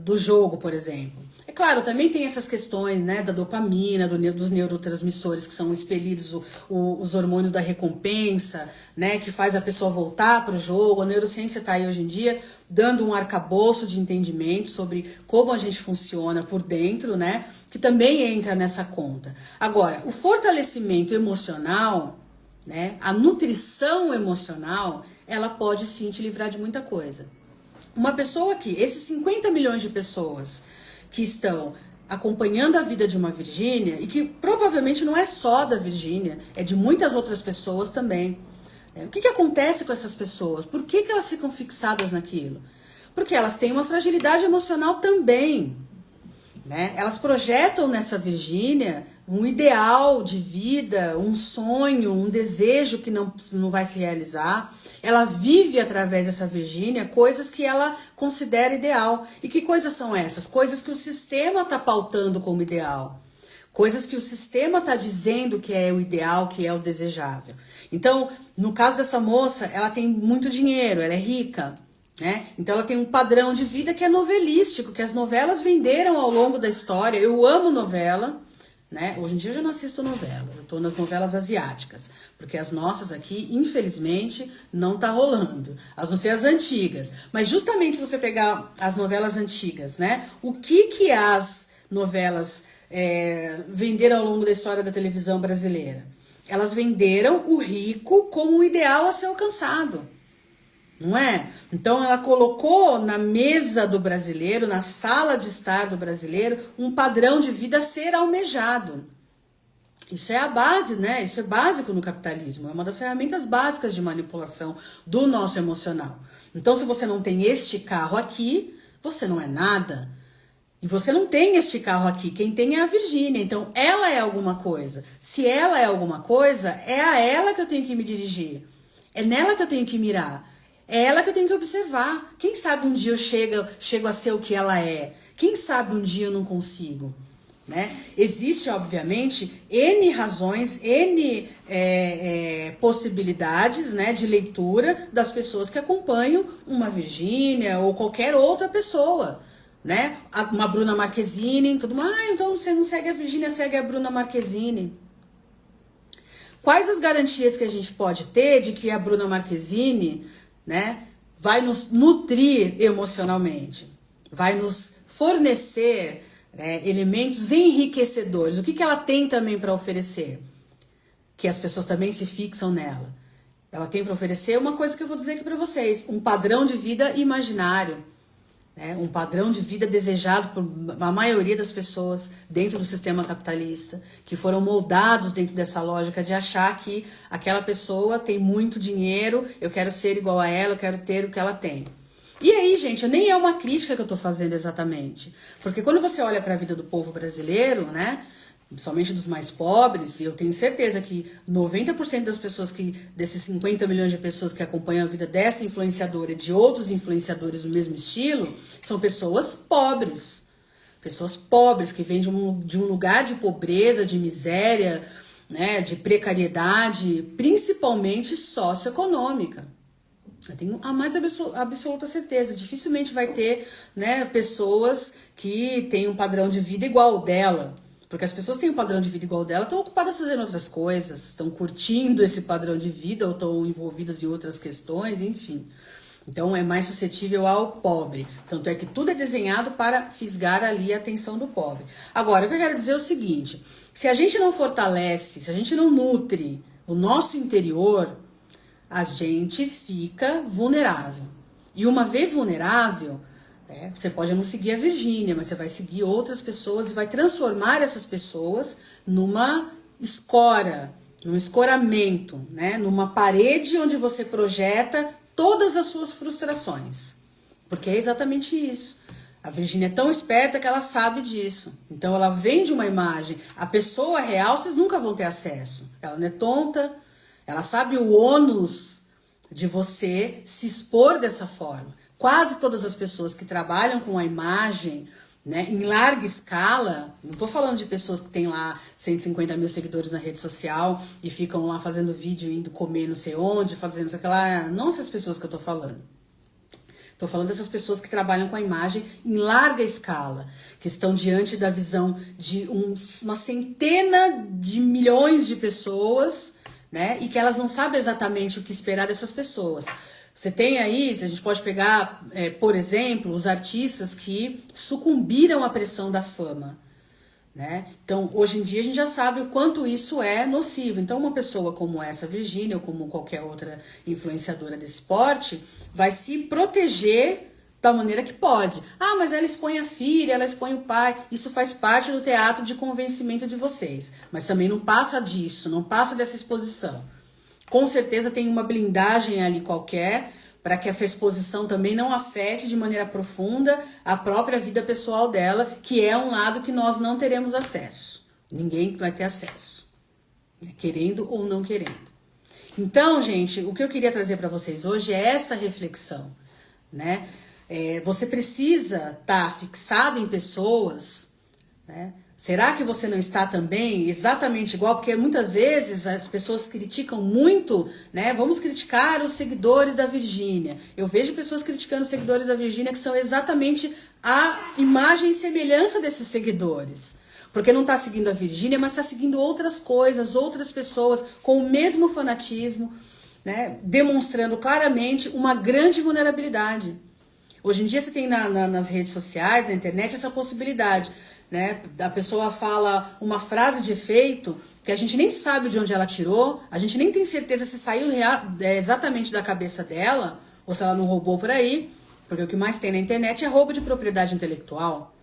do jogo, por exemplo, é claro, também tem essas questões, né, da dopamina, dos neurotransmissores que são expelidos, os hormônios da recompensa, né, que faz a pessoa voltar para o jogo. A neurociência está aí hoje em dia dando um arcabouço de entendimento sobre como a gente funciona por dentro, né, que também entra nessa conta. Agora, o fortalecimento emocional, né, a nutrição emocional, ela pode sim te livrar de muita coisa. Uma pessoa que, esses 50 milhões de pessoas que estão acompanhando a vida de uma Virgínia, e que provavelmente não é só da Virgínia, é de muitas outras pessoas também. O que acontece com essas pessoas? Por que elas ficam fixadas naquilo? Porque elas têm uma fragilidade emocional também, né? Elas projetam nessa Virgínia um ideal de vida, um sonho, um desejo que não vai se realizar. Ela vive através dessa Virgínia coisas que ela considera ideal. E que coisas são essas? Coisas que o sistema está pautando como ideal. Coisas que o sistema está dizendo que é o ideal, que é o desejável. Então, no caso dessa moça, ela tem muito dinheiro, ela é rica, né? Então ela tem um padrão de vida que é novelístico, que as novelas venderam ao longo da história. Eu amo novela, né? Hoje em dia eu já não assisto novela, eu tô nas novelas asiáticas, porque as nossas aqui, infelizmente, não tá rolando, as não ser as antigas. Mas justamente se você pegar as novelas antigas, né? O que as novelas venderam ao longo da história da televisão brasileira? Elas venderam o rico como um ideal a ser alcançado, não é? Então ela colocou na mesa do brasileiro, na sala de estar do brasileiro, um padrão de vida a ser almejado. Isso é a base, né? Isso é básico no capitalismo, é uma das ferramentas básicas de manipulação do nosso emocional. Então, se você não tem este carro aqui, você não é nada. E você não tem este carro aqui, quem tem é a Virgínia. Então, ela é alguma coisa. Se ela é alguma coisa, é a ela que eu tenho que me dirigir. É nela que eu tenho que mirar. É ela que eu tenho que observar. Quem sabe um dia eu chego a ser o que ela é? Quem sabe um dia eu não consigo? Né? Existe, obviamente, N razões, N possibilidades, né, de leitura das pessoas que acompanham uma Virgínia ou qualquer outra pessoa. Né? Uma Bruna Marquezine, tudo mais. Então você não segue a Virgínia, segue a Bruna Marquezine. Quais as garantias que a gente pode ter de que a Bruna Marquezine, né, vai nos nutrir emocionalmente, vai nos fornecer, né, elementos enriquecedores? O que ela tem também para oferecer? Que as pessoas também se fixam nela. Ela tem para oferecer uma coisa que eu vou dizer aqui para vocês: um padrão de vida imaginário. Um padrão de vida desejado por a maioria das pessoas dentro do sistema capitalista, que foram moldados dentro dessa lógica de achar que aquela pessoa tem muito dinheiro, eu quero ser igual a ela, eu quero ter o que ela tem. E aí, gente, nem é uma crítica que eu tô fazendo exatamente, porque quando você olha para a vida do povo brasileiro, né, somente dos mais pobres, e eu tenho certeza que 90% das pessoas desses 50 milhões de pessoas que acompanham a vida dessa influenciadora e de outros influenciadores do mesmo estilo, são pessoas pobres. Pessoas pobres que vêm de um lugar de pobreza, de miséria, né, de precariedade, principalmente socioeconômica. Eu tenho a mais absoluta certeza. Dificilmente vai ter, né, pessoas que têm um padrão de vida igual ao dela. Porque as pessoas que têm um padrão de vida igual dela estão ocupadas fazendo outras coisas, estão curtindo esse padrão de vida ou estão envolvidas em outras questões, enfim. Então é mais suscetível ao pobre. Tanto é que tudo é desenhado para fisgar ali a atenção do pobre. Agora, o que eu quero dizer é o seguinte: se a gente não fortalece, se a gente não nutre o nosso interior, a gente fica vulnerável. E uma vez vulnerável, você pode não seguir a Virgínia, mas você vai seguir outras pessoas e vai transformar essas pessoas numa escora, num escoramento, né? Numa parede onde você projeta todas as suas frustrações. Porque é exatamente isso. A Virgínia é tão esperta que ela sabe disso. Então ela vende uma imagem. A pessoa real vocês nunca vão ter acesso. Ela não é tonta, ela sabe o ônus de você se expor dessa forma. Quase todas as pessoas que trabalham com a imagem, né, em larga escala, não estou falando de pessoas que têm lá 150 mil seguidores na rede social e ficam lá fazendo vídeo, indo comer não sei onde, fazendo isso, aquela. Não essas pessoas que eu estou falando. Estou falando dessas pessoas que trabalham com a imagem em larga escala, que estão diante da visão de uma centena de milhões de pessoas, né, e que elas não sabem exatamente o que esperar dessas pessoas. Você tem aí, a gente pode pegar, por exemplo, os artistas que sucumbiram à pressão da fama, né? Então, hoje em dia, a gente já sabe o quanto isso é nocivo. Então, uma pessoa como essa Virgínia, ou como qualquer outra influenciadora desse porte, vai se proteger da maneira que pode. Ah, mas ela expõe a filha, ela expõe o pai. Isso faz parte do teatro de convencimento de vocês. Mas também não passa disso, não passa dessa exposição. Com certeza tem uma blindagem ali qualquer para que essa exposição também não afete de maneira profunda a própria vida pessoal dela, que é um lado que nós não teremos acesso. Ninguém vai ter acesso, querendo ou não querendo. Então, gente, o que eu queria trazer para vocês hoje é esta reflexão, né? Você precisa estar fixado em pessoas, né? Será que você não está também exatamente igual? Porque muitas vezes as pessoas criticam muito, né? Vamos criticar os seguidores da Virgínia. Eu vejo pessoas criticando os seguidores da Virgínia que são exatamente a imagem e semelhança desses seguidores. Porque não está seguindo a Virgínia, mas está seguindo outras coisas, outras pessoas com o mesmo fanatismo, né? Demonstrando claramente uma grande vulnerabilidade. Hoje em dia você tem nas redes sociais, na internet, essa possibilidade, né? A pessoa fala uma frase de efeito que a gente nem sabe de onde ela tirou, a gente nem tem certeza se saiu exatamente da cabeça dela ou se ela não roubou por aí, porque o que mais tem na internet é roubo de propriedade intelectual.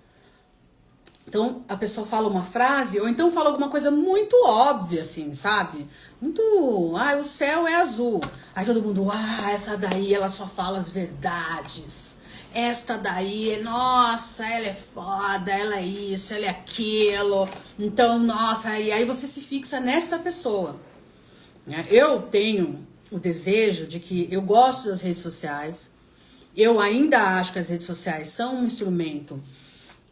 Então a pessoa fala uma frase ou então fala alguma coisa muito óbvia, assim, sabe? Muito, o céu é azul. Aí todo mundo, essa daí ela só fala as verdades. Esta daí, nossa, ela é foda, ela é isso, ela é aquilo. Então, nossa, e aí você se fixa nesta pessoa. Eu tenho o desejo de que eu gosto das redes sociais, eu ainda acho que as redes sociais são um instrumento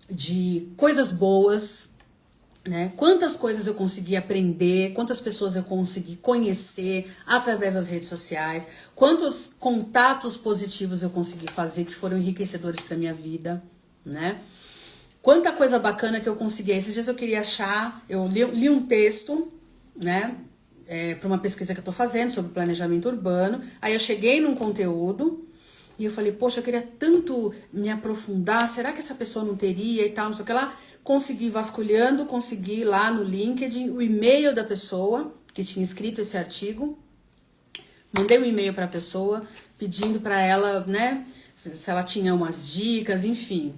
de coisas boas, né? Quantas coisas eu consegui aprender, quantas pessoas eu consegui conhecer através das redes sociais, quantos contatos positivos eu consegui fazer que foram enriquecedores para minha vida, né? Quanta coisa bacana que eu consegui. Esses dias eu queria achar, eu li um texto, né, para uma pesquisa que eu tô fazendo sobre planejamento urbano. Aí eu cheguei num conteúdo e eu falei, poxa, eu queria tanto me aprofundar, será que essa pessoa não teria e tal, não sei o que lá. Consegui vasculhando, consegui lá no LinkedIn o e-mail da pessoa que tinha escrito esse artigo. Mandei um e-mail para a pessoa pedindo para ela, né, se ela tinha umas dicas, enfim.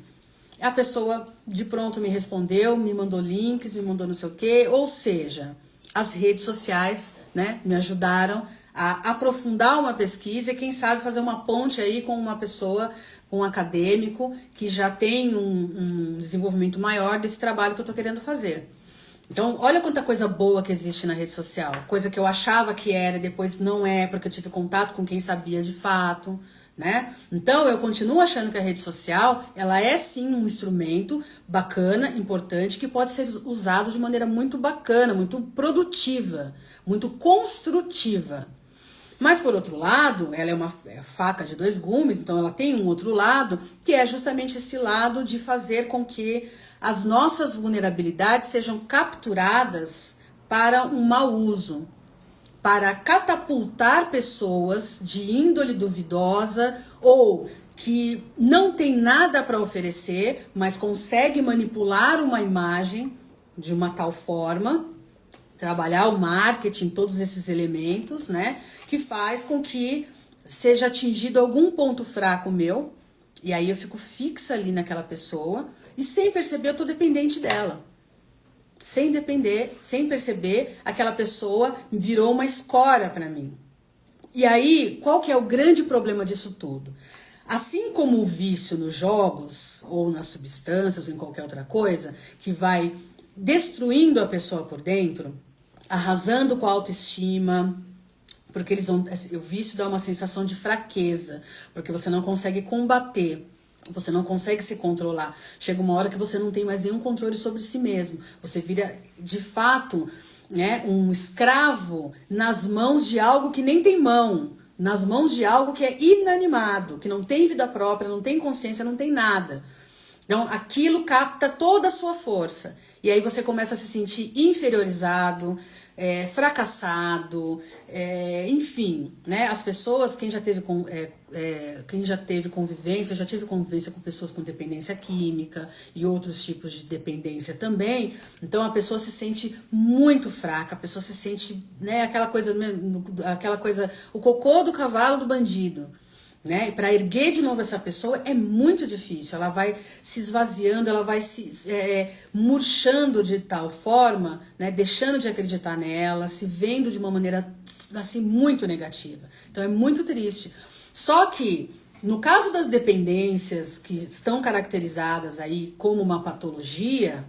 A pessoa de pronto me respondeu, me mandou links, me mandou não sei o quê. Ou seja, as redes sociais, né, me ajudaram a aprofundar uma pesquisa e quem sabe fazer uma ponte aí com uma pessoa, com um acadêmico que já tem um desenvolvimento maior desse trabalho que eu tô querendo fazer. Então, olha quanta coisa boa que existe na rede social. Coisa que eu achava que era e depois não é, porque eu tive contato com quem sabia de fato, né? Então, eu continuo achando que a rede social, ela é sim um instrumento bacana, importante, que pode ser usado de maneira muito bacana, muito produtiva, muito construtiva. Mas, por outro lado, ela é uma faca de dois gumes, então ela tem um outro lado, que é justamente esse lado de fazer com que as nossas vulnerabilidades sejam capturadas para um mau uso, para catapultar pessoas de índole duvidosa ou que não tem nada para oferecer, mas consegue manipular uma imagem de uma tal forma, trabalhar o marketing, todos esses elementos, né, que faz com que seja atingido algum ponto fraco meu, e aí eu fico fixa ali naquela pessoa, e sem perceber eu tô dependente dela. Sem depender, sem perceber, aquela pessoa virou uma escora para mim. E aí, qual que é o grande problema disso tudo? Assim como o vício nos jogos, ou nas substâncias, ou em qualquer outra coisa, que vai destruindo a pessoa por dentro, arrasando com a autoestima, porque o vício dá uma sensação de fraqueza, porque você não consegue combater, você não consegue se controlar. Chega uma hora que você não tem mais nenhum controle sobre si mesmo. Você vira, de fato, né, um escravo nas mãos de algo que nem tem mão, nas mãos de algo que é inanimado, que não tem vida própria, não tem consciência, não tem nada. Então, aquilo capta toda a sua força. E aí você começa a se sentir inferiorizado, fracassado, enfim, né? As pessoas, quem já teve convivência, eu já tive convivência com pessoas com dependência química e outros tipos de dependência também. Então a pessoa se sente muito fraca, a pessoa se sente, né, aquela coisa, o cocô do cavalo do bandido. Né? E para erguer de novo essa pessoa é muito difícil, ela vai se esvaziando, ela vai se murchando de tal forma, né? Deixando de acreditar nela, se vendo de uma maneira assim muito negativa. Então é muito triste. Só que no caso das dependências que estão caracterizadas aí como uma patologia,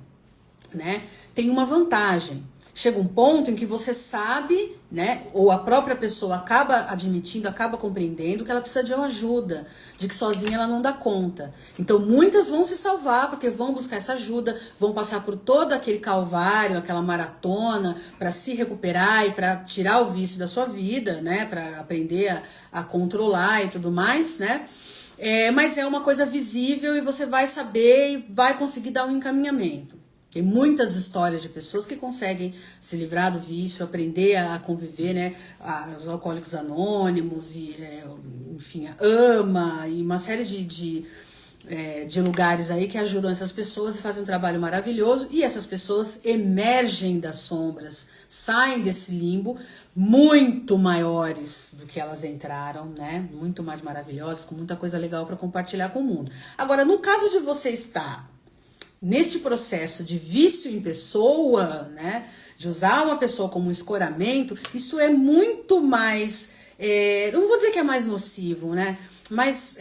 né? Tem uma vantagem. Chega um ponto em que você sabe, né, ou a própria pessoa acaba admitindo, acaba compreendendo que ela precisa de uma ajuda, de que sozinha ela não dá conta. Então muitas vão se salvar porque vão buscar essa ajuda, vão passar por todo aquele calvário, aquela maratona para se recuperar e para tirar o vício da sua vida, né, para aprender a controlar e tudo mais, né? Mas é uma coisa visível e você vai saber e vai conseguir dar um encaminhamento. Tem muitas histórias de pessoas que conseguem se livrar do vício, aprender a conviver, né? Os alcoólicos anônimos, e, enfim, a AMA e uma série de lugares aí que ajudam essas pessoas e fazem um trabalho maravilhoso. E essas pessoas emergem das sombras, saem desse limbo muito maiores do que elas entraram, né? Muito mais maravilhosas, com muita coisa legal para compartilhar com o mundo. Agora, no caso de você estar neste processo de vício em pessoa, né, de usar uma pessoa como um escoramento, isso é muito mais, não vou dizer que é mais nocivo, né, mas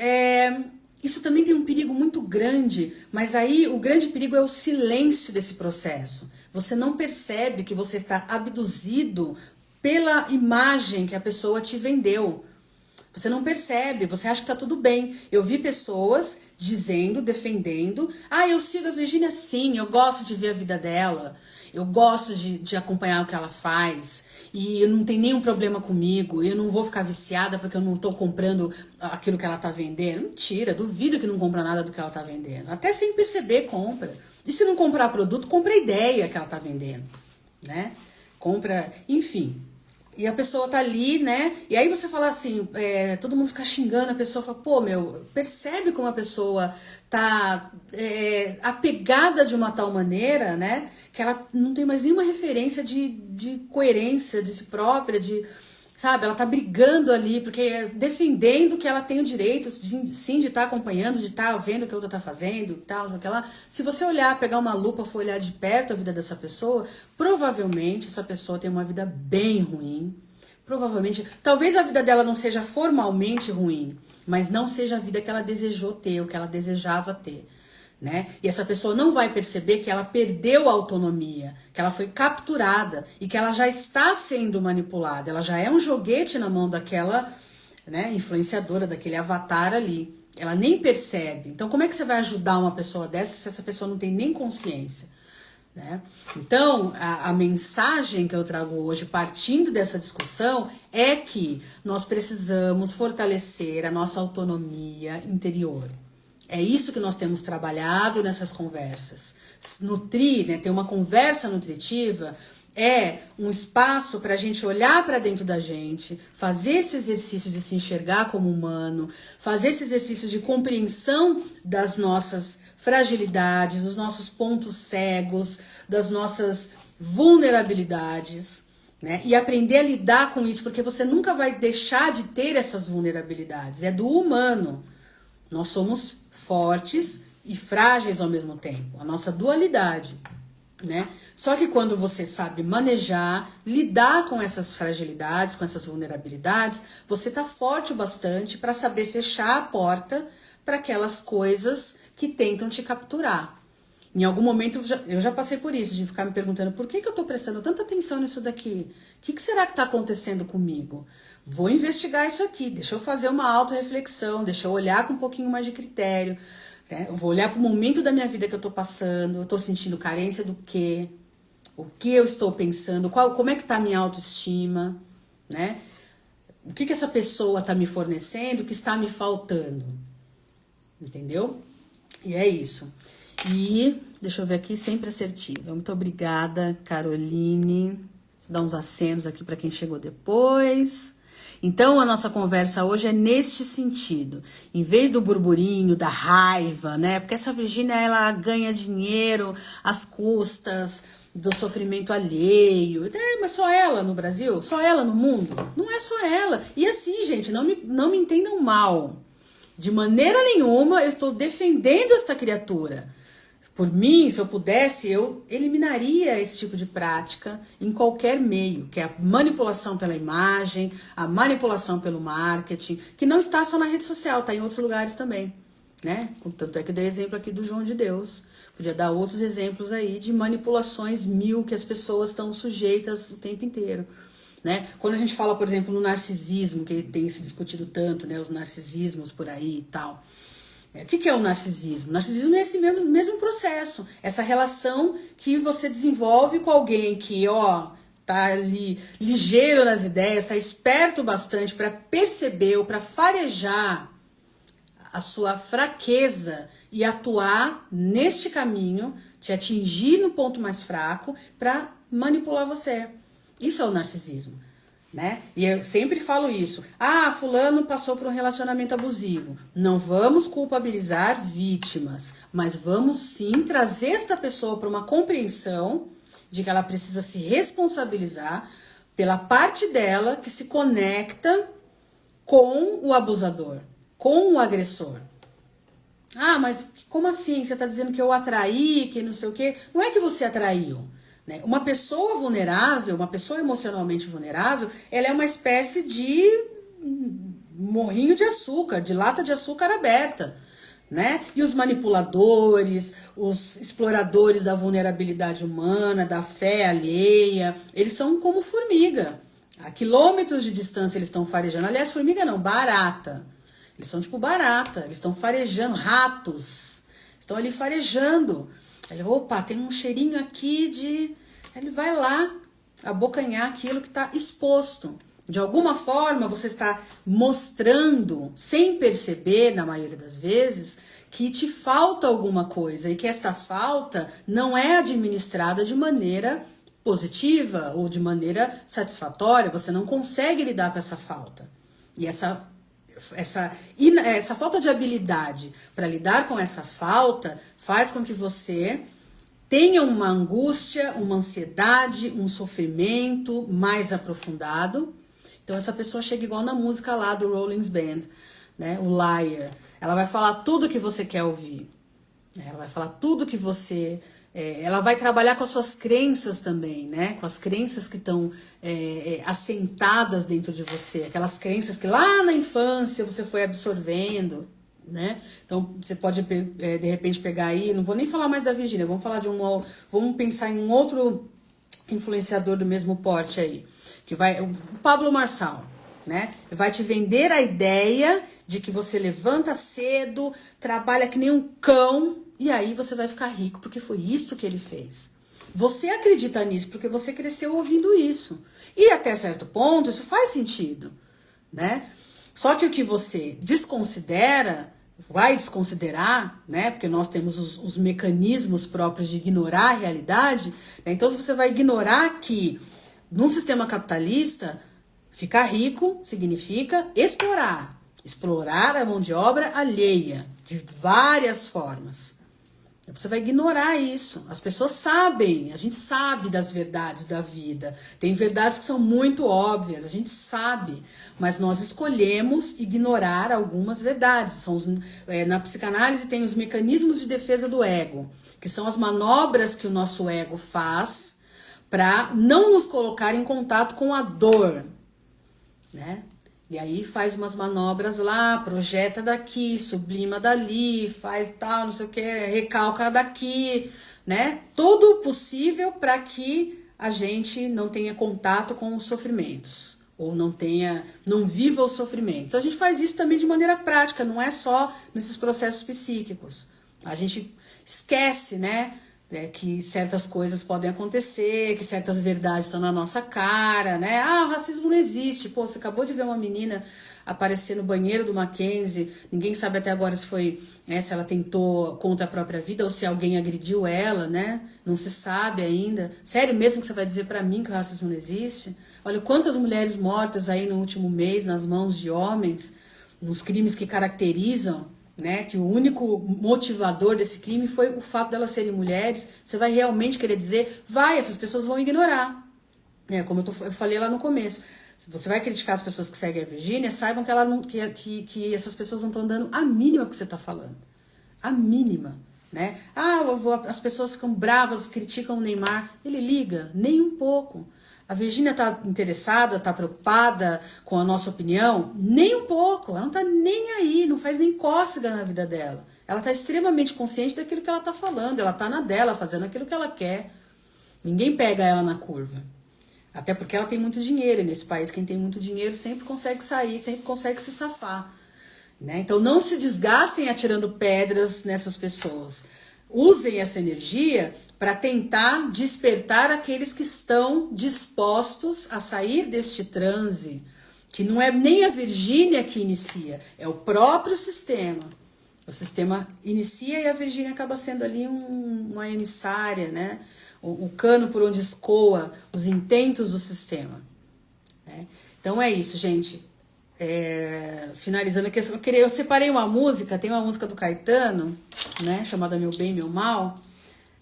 isso também tem um perigo muito grande, mas aí o grande perigo é o silêncio desse processo. Você não percebe que você está abduzido pela imagem que a pessoa te vendeu. Você não percebe, você acha que tá tudo bem. Eu vi pessoas dizendo, defendendo, eu sigo a Virgínia sim, eu gosto de ver a vida dela, eu gosto de acompanhar o que ela faz, e não tem nenhum problema comigo, eu não vou ficar viciada porque eu não tô comprando aquilo que ela tá vendendo. Mentira, duvido que não compra nada do que ela tá vendendo. Até sem perceber, compra. E se não comprar produto, compra a ideia que ela tá vendendo, né? Compra, enfim. E a pessoa tá ali, né? E aí você fala assim, todo mundo fica xingando a pessoa, fala, pô, percebe como a pessoa tá apegada de uma tal maneira, né? Que ela não tem mais nenhuma referência de coerência de si própria, sabe? Ela tá brigando ali, porque defendendo que ela tem o direito, de estar acompanhando, de estar vendo o que a outra tá fazendo e tal, aquela. Se você olhar, pegar uma lupa, for olhar de perto a vida dessa pessoa, provavelmente essa pessoa tem uma vida bem ruim. Provavelmente, talvez a vida dela não seja formalmente ruim, mas não seja a vida que ela desejou ter, o que ela desejava ter. Né? E essa pessoa não vai perceber que ela perdeu a autonomia, que ela foi capturada e que ela já está sendo manipulada, ela já é um joguete na mão daquela, né, influenciadora, daquele avatar ali. Ela nem percebe. Então, como é que você vai ajudar uma pessoa dessa se essa pessoa não tem nem consciência? Né? Então, a mensagem que eu trago hoje, partindo dessa discussão, é que nós precisamos fortalecer a nossa autonomia interior. É isso que nós temos trabalhado nessas conversas. Nutrir, né, ter uma conversa nutritiva é um espaço para a gente olhar para dentro da gente, fazer esse exercício de se enxergar como humano, fazer esse exercício de compreensão das nossas fragilidades, dos nossos pontos cegos, das nossas vulnerabilidades, né, e aprender a lidar com isso, porque você nunca vai deixar de ter essas vulnerabilidades. É do humano. Nós somos fortes e frágeis ao mesmo tempo, a nossa dualidade, né? Só que quando você sabe manejar, lidar com essas fragilidades, com essas vulnerabilidades, você tá forte o bastante para saber fechar a porta para aquelas coisas que tentam te capturar. Em algum momento eu já passei por isso, de ficar me perguntando por que eu tô prestando tanta atenção nisso daqui? O que será que tá acontecendo comigo? Vou investigar isso aqui, deixa eu fazer uma autorreflexão, deixa eu olhar com um pouquinho mais de critério, né? Eu vou olhar para o momento da minha vida que eu tô passando, eu tô sentindo carência do quê? O que eu estou pensando? Como é que tá a minha autoestima? Né? O que essa pessoa tá me fornecendo, o que está me faltando? Entendeu? E é isso. E, deixa eu ver aqui, sempre assertiva. Muito obrigada, Caroline. Vou dar uns acenos aqui para quem chegou depois. Então, a nossa conversa hoje é neste sentido. Em vez do burburinho, da raiva, né? Porque essa Virgínia, ela ganha dinheiro às custas do sofrimento alheio. Mas só ela no Brasil? Só ela no mundo? Não é só ela. E assim, gente, não me entendam mal. De maneira nenhuma eu estou defendendo esta criatura. Por mim, se eu pudesse, eu eliminaria esse tipo de prática em qualquer meio, que é a manipulação pela imagem, a manipulação pelo marketing, que não está só na rede social, está em outros lugares também, né? Tanto é que eu dei exemplo aqui do João de Deus. Podia dar outros exemplos aí de manipulações mil que as pessoas estão sujeitas o tempo inteiro. Né? Quando a gente fala, por exemplo, no narcisismo, que tem se discutido tanto, né, os narcisismos por aí e tal. O que é o narcisismo? O narcisismo é esse mesmo processo, essa relação que você desenvolve com alguém que, tá ali ligeiro nas ideias, tá esperto bastante para perceber ou para farejar a sua fraqueza e atuar neste caminho, te atingir no ponto mais fraco para manipular você. Isso é o narcisismo, né? E eu sempre falo isso. Fulano passou por um relacionamento abusivo. Não vamos culpabilizar vítimas, mas vamos sim trazer esta pessoa para uma compreensão de que ela precisa se responsabilizar pela parte dela que se conecta com o abusador, com o agressor. Mas como assim? Você está dizendo que eu atraí, que não sei o quê? Não é que você atraiu. Uma pessoa vulnerável, uma pessoa emocionalmente vulnerável, ela é uma espécie de morrinho de açúcar, de lata de açúcar aberta, né? E os manipuladores, os exploradores da vulnerabilidade humana, da fé alheia, eles são como formiga. A quilômetros de distância eles estão farejando. Aliás, formiga não, barata. Eles são tipo barata, eles estão farejando, ratos. Estão ali farejando. Ele, opa, tem um cheirinho aqui de... Ele vai lá abocanhar aquilo que está exposto. De alguma forma, você está mostrando, sem perceber, na maioria das vezes, que te falta alguma coisa e que esta falta não é administrada de maneira positiva ou de maneira satisfatória. Você não consegue lidar com essa falta. E essa falta de habilidade para lidar com essa falta faz com que você tenha uma angústia, uma ansiedade, um sofrimento mais aprofundado. Então essa pessoa chega igual na música lá do Rollins Band, né? O Liar. Ela vai falar tudo que você quer ouvir. Ela vai falar tudo que você... ela vai trabalhar com as suas crenças também, né? Com as crenças que estão assentadas dentro de você. Aquelas crenças que lá na infância você foi absorvendo, né? Então você pode de repente pegar aí, não vou nem falar mais da Virgínia, vamos pensar em um outro influenciador do mesmo porte aí, que vai, o Pablo Marçal, né? Vai te vender a ideia de que você levanta cedo, trabalha que nem um cão e aí você vai ficar rico porque foi isso que ele fez. Você acredita nisso porque você cresceu ouvindo isso. E até certo ponto isso faz sentido, né? Só que o que você vai desconsiderar, né? Porque nós temos os mecanismos próprios de ignorar a realidade, né? Então você vai ignorar que num sistema capitalista, ficar rico significa explorar a mão de obra alheia, de várias formas. Você vai ignorar isso. As pessoas sabem, a gente sabe das verdades da vida. Tem verdades que são muito óbvias, a gente sabe, mas nós escolhemos ignorar algumas verdades. Na psicanálise tem os mecanismos de defesa do ego, que são as manobras que o nosso ego faz para não nos colocar em contato com a dor, né? E aí faz umas manobras lá, projeta daqui, sublima dali, faz tal, não sei o que, recalca daqui, né? Tudo possível para que a gente não tenha contato com os sofrimentos, ou não viva os sofrimentos. A gente faz isso também de maneira prática, não é só nesses processos psíquicos. A gente esquece, né? Que certas coisas podem acontecer, que certas verdades estão na nossa cara, né? Ah, o racismo não existe. Pô, você acabou de ver uma menina aparecer no banheiro do Mackenzie, ninguém sabe até agora se ela tentou contra a própria vida ou se alguém agrediu ela, né? Não se sabe ainda. Sério mesmo que você vai dizer pra mim que o racismo não existe? Olha quantas mulheres mortas aí no último mês nas mãos de homens, nos crimes que caracterizam, né, que o único motivador desse crime foi o fato delas serem mulheres. Você vai realmente querer dizer? Essas pessoas vão ignorar. Como eu falei lá no começo. Se você vai criticar as pessoas que seguem a Virgínia, saibam que essas pessoas não estão dando a mínima que você está falando. A mínima. Né? As pessoas ficam bravas, criticam o Neymar. Ele liga? Nem um pouco. A Virgínia está interessada, está preocupada com a nossa opinião? Nem um pouco. Ela não está nem aí, não faz nem cócega na vida dela. Ela está extremamente consciente daquilo que ela está falando. Ela está na dela, fazendo aquilo que ela quer. Ninguém pega ela na curva. Até porque ela tem muito dinheiro. E nesse país, quem tem muito dinheiro sempre consegue sair, sempre consegue se safar. Né? Então não se desgastem atirando pedras nessas pessoas. Usem essa energia para tentar despertar aqueles que estão dispostos a sair deste transe, que não é nem a Virgínia que inicia, é o próprio sistema. O sistema inicia e a Virgínia acaba sendo ali uma emissária, né? O cano por onde escoa os intentos do sistema. Né? Então é isso, gente. Finalizando aqui, eu separei uma música, tem uma música do Caetano, né, chamada Meu Bem, Meu Mal,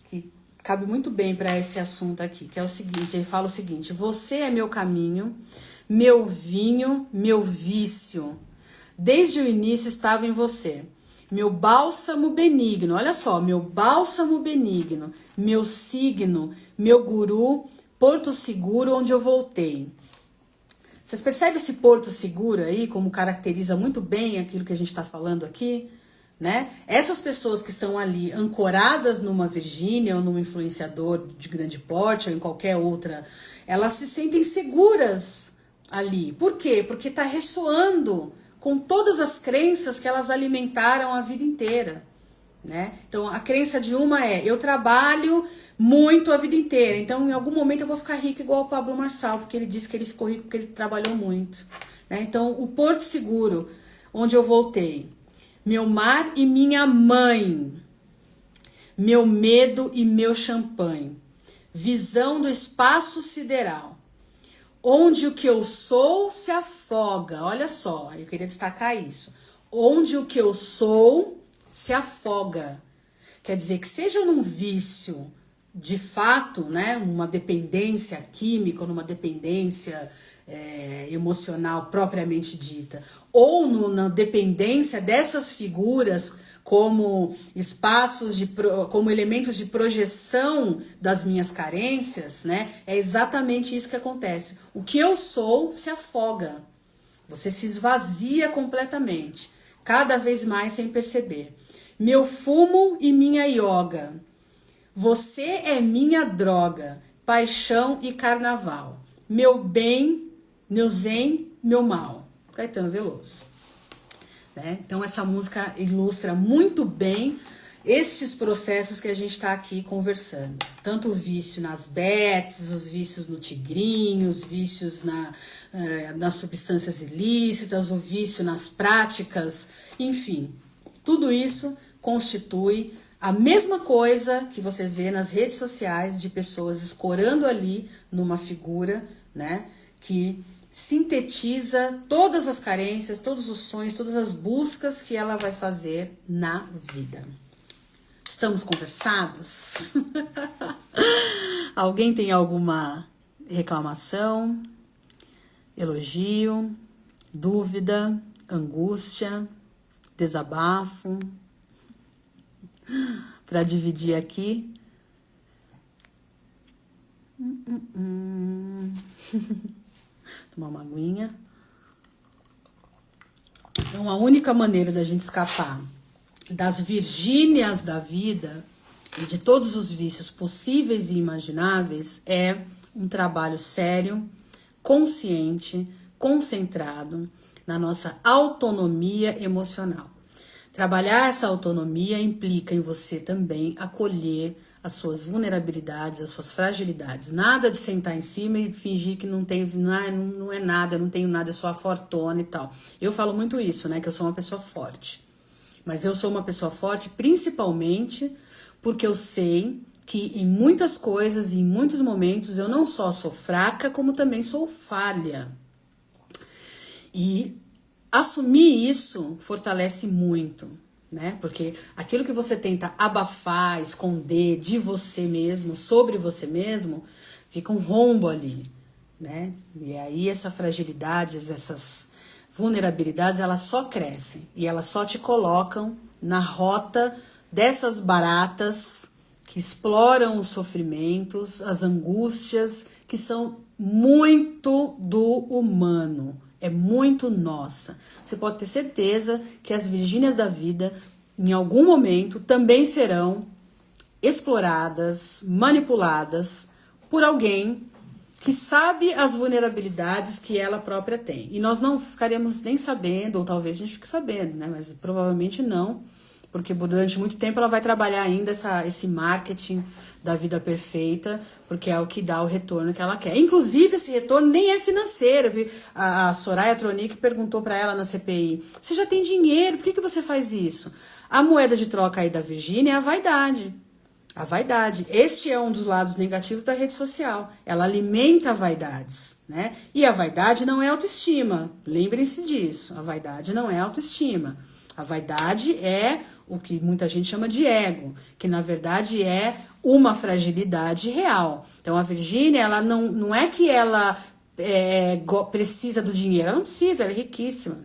que cabe muito bem para esse assunto aqui, que é o seguinte, ele fala o seguinte: você é meu caminho, meu vinho, meu vício, desde o início estava em você, meu bálsamo benigno, olha só, meu bálsamo benigno, meu signo, meu guru, porto seguro onde eu voltei. Vocês percebem esse porto seguro aí, como caracteriza muito bem aquilo que a gente está falando aqui? Né? Essas pessoas que estão ali ancoradas numa Virgínia ou num influenciador de grande porte ou em qualquer outra, elas se sentem seguras ali. Por quê? Porque está ressoando com todas as crenças que elas alimentaram a vida inteira, né? Então a crença de uma é: eu trabalho muito a vida inteira, então em algum momento eu vou ficar rico igual o Pablo Marçal, porque ele disse que ele ficou rico porque ele trabalhou muito, né? Então o Porto Seguro, onde eu voltei, meu mar e minha mãe, meu medo e meu champanhe, visão do espaço sideral, onde o que eu sou se afoga. Olha só, eu queria destacar isso. Onde o que eu sou se afoga. Quer dizer que seja num vício, de fato, né, uma dependência química, numa dependência emocional propriamente dita, ou na dependência dessas figuras como espaços como elementos de projeção das minhas carências, né? É exatamente isso que acontece. O que eu sou se afoga. Você se esvazia completamente, cada vez mais sem perceber. Meu fumo e minha yoga. Você é minha droga, paixão e carnaval. Meu bem, meu zen, meu mal. Caetano Veloso. Né? Então essa música ilustra muito bem estes processos que a gente está aqui conversando. Tanto o vício nas bets, os vícios no tigrinho, os vícios nas substâncias ilícitas, o vício nas práticas, enfim. Tudo isso constitui a mesma coisa que você vê nas redes sociais de pessoas escorando ali numa figura, né, que sintetiza todas as carências, todos os sonhos, todas as buscas que ela vai fazer na vida. Estamos conversados? Alguém tem alguma reclamação, elogio, dúvida, angústia, desabafo para dividir aqui? Tomar uma aguinha. Então, a única maneira da gente escapar das Virgínias da vida e de todos os vícios possíveis e imagináveis é um trabalho sério, consciente, concentrado na nossa autonomia emocional. Trabalhar essa autonomia implica em você também acolher as suas vulnerabilidades, as suas fragilidades. Nada de sentar em cima e fingir que não é nada, eu não tenho nada, eu sou a fortona e tal. Eu falo muito isso, né, que eu sou uma pessoa forte. Mas eu sou uma pessoa forte principalmente porque eu sei que em muitas coisas e em muitos momentos eu não só sou fraca, como também sou falha. E assumir isso fortalece muito, né? Porque aquilo que você tenta abafar, esconder de você mesmo, sobre você mesmo, fica um rombo ali, né? E aí essa fragilidade, essas vulnerabilidades, elas só crescem e elas só te colocam na rota dessas baratas que exploram os sofrimentos, as angústias, que são muito do humano. É muito nossa. Você pode ter certeza que as Virgínias da vida, em algum momento, também serão exploradas, manipuladas por alguém que sabe as vulnerabilidades que ela própria tem. E nós não ficaremos nem sabendo, ou talvez a gente fique sabendo, né? Mas provavelmente não, porque durante muito tempo ela vai trabalhar ainda esse marketing da vida perfeita, porque é o que dá o retorno que ela quer. Inclusive, esse retorno nem é financeiro. A Soraya Tronic perguntou para ela na CPI, você já tem dinheiro, por que você faz isso? A moeda de troca aí da Virgínia é a vaidade. A vaidade. Este é um dos lados negativos da rede social. Ela alimenta vaidades, né? E a vaidade não é autoestima. Lembrem-se disso. A vaidade não é autoestima. A vaidade é o que muita gente chama de ego, que na verdade é uma fragilidade real. Então a Virgínia, ela não é que ela precisa do dinheiro, ela não precisa, ela é riquíssima.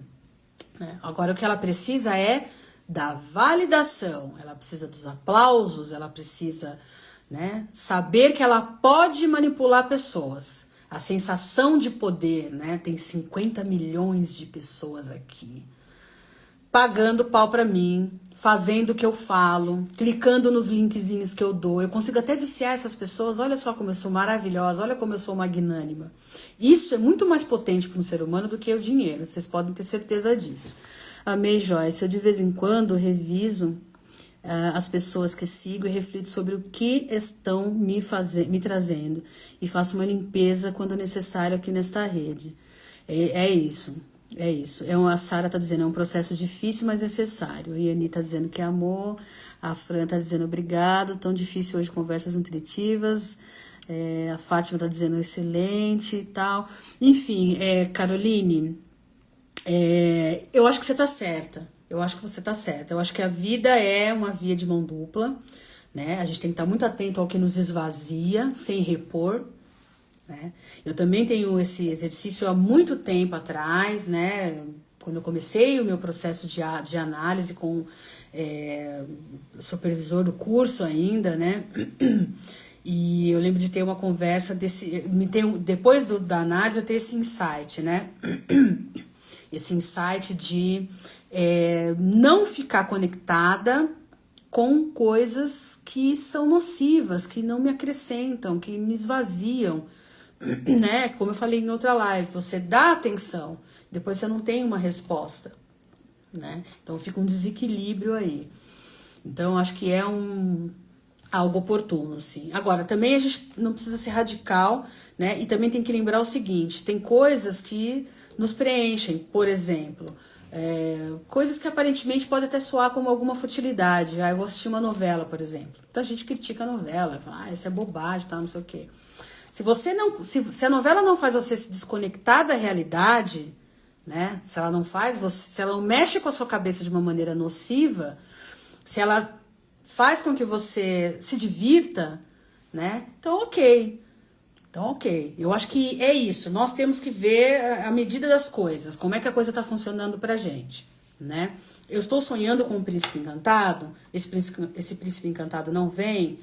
Né? Agora o que ela precisa é da validação, ela precisa dos aplausos, ela precisa, né, saber que ela pode manipular pessoas. A sensação de poder, né? Tem 50 milhões de pessoas aqui. pagando pau pra mim, fazendo o que eu falo, clicando nos linkzinhos que eu dou. Eu consigo até viciar essas pessoas. Olha só como eu sou maravilhosa, olha como eu sou magnânima. Isso é muito mais potente para um ser humano do que o dinheiro. Vocês podem ter certeza disso. Amei, Joyce. Eu de vez em quando reviso as pessoas que sigo e reflito sobre o que estão me trazendo. E faço uma limpeza quando necessário aqui nesta rede. É isso. É isso. A Sara tá dizendo, é um processo difícil, mas necessário. A Iani tá dizendo que é amor. A Fran tá dizendo obrigado. Tão difícil hoje, conversas nutritivas. A Fátima tá dizendo excelente e tal. Enfim, Caroline, eu acho que você tá certa. Eu acho que você tá certa. Eu acho que a vida é uma via de mão dupla, né? A gente tem que estar muito atento ao que nos esvazia, sem repor. Né? Eu também tenho esse exercício há muito tempo atrás, né? Quando eu comecei o meu processo de análise com supervisor do curso ainda, né? E eu lembro de ter uma conversa depois da análise eu ter esse insight, né? Esse insight de não ficar conectada com coisas que são nocivas, que não me acrescentam, que me esvaziam. Né? Como eu falei em outra live, você dá atenção, depois você não tem uma resposta, né? Então fica um desequilíbrio aí. Então acho que é algo oportuno, assim. Agora, também a gente não precisa ser radical, né? E também tem que lembrar o seguinte, tem coisas que nos preenchem, por exemplo, coisas que aparentemente podem até soar como alguma futilidade. Eu vou assistir uma novela, por exemplo. Então a gente critica a novela, fala, isso é bobagem, tal, não sei o quê. Se a novela não faz você se desconectar da realidade, né? Se ela não mexe com a sua cabeça de uma maneira nociva, se ela faz com que você se divirta, né? Então, ok. Eu acho que é isso. Nós temos que ver a medida das coisas, como é que a coisa está funcionando pra gente, né? Eu estou sonhando com um príncipe encantado, esse príncipe encantado não vem.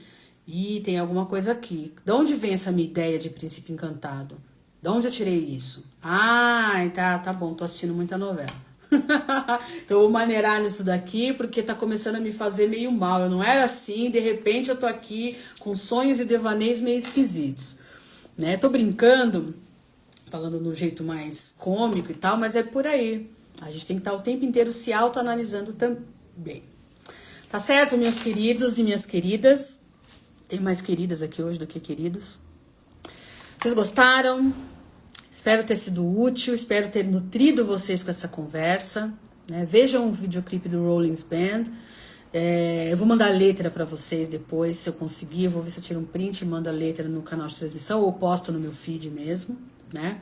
E tem alguma coisa aqui. De onde vem essa minha ideia de príncipe encantado? De onde eu tirei isso? Tá bom, tô assistindo muita novela. Então eu vou maneirar nisso daqui, porque tá começando a me fazer meio mal. Eu não era assim, de repente eu tô aqui com sonhos e devaneios meio esquisitos. Né? Tô brincando, falando de um jeito mais cômico e tal, mas é por aí. A gente tem que estar o tempo inteiro se autoanalisando também. Tá certo, meus queridos e minhas queridas? Tem mais queridas aqui hoje do que queridos. Vocês gostaram? Espero ter sido útil, espero ter nutrido vocês com essa conversa. Né? Vejam o videoclipe do Rollins Band. Eu vou mandar a letra para vocês depois, se eu conseguir. Eu vou ver se eu tiro um print e mando a letra no canal de transmissão ou posto no meu feed mesmo, né?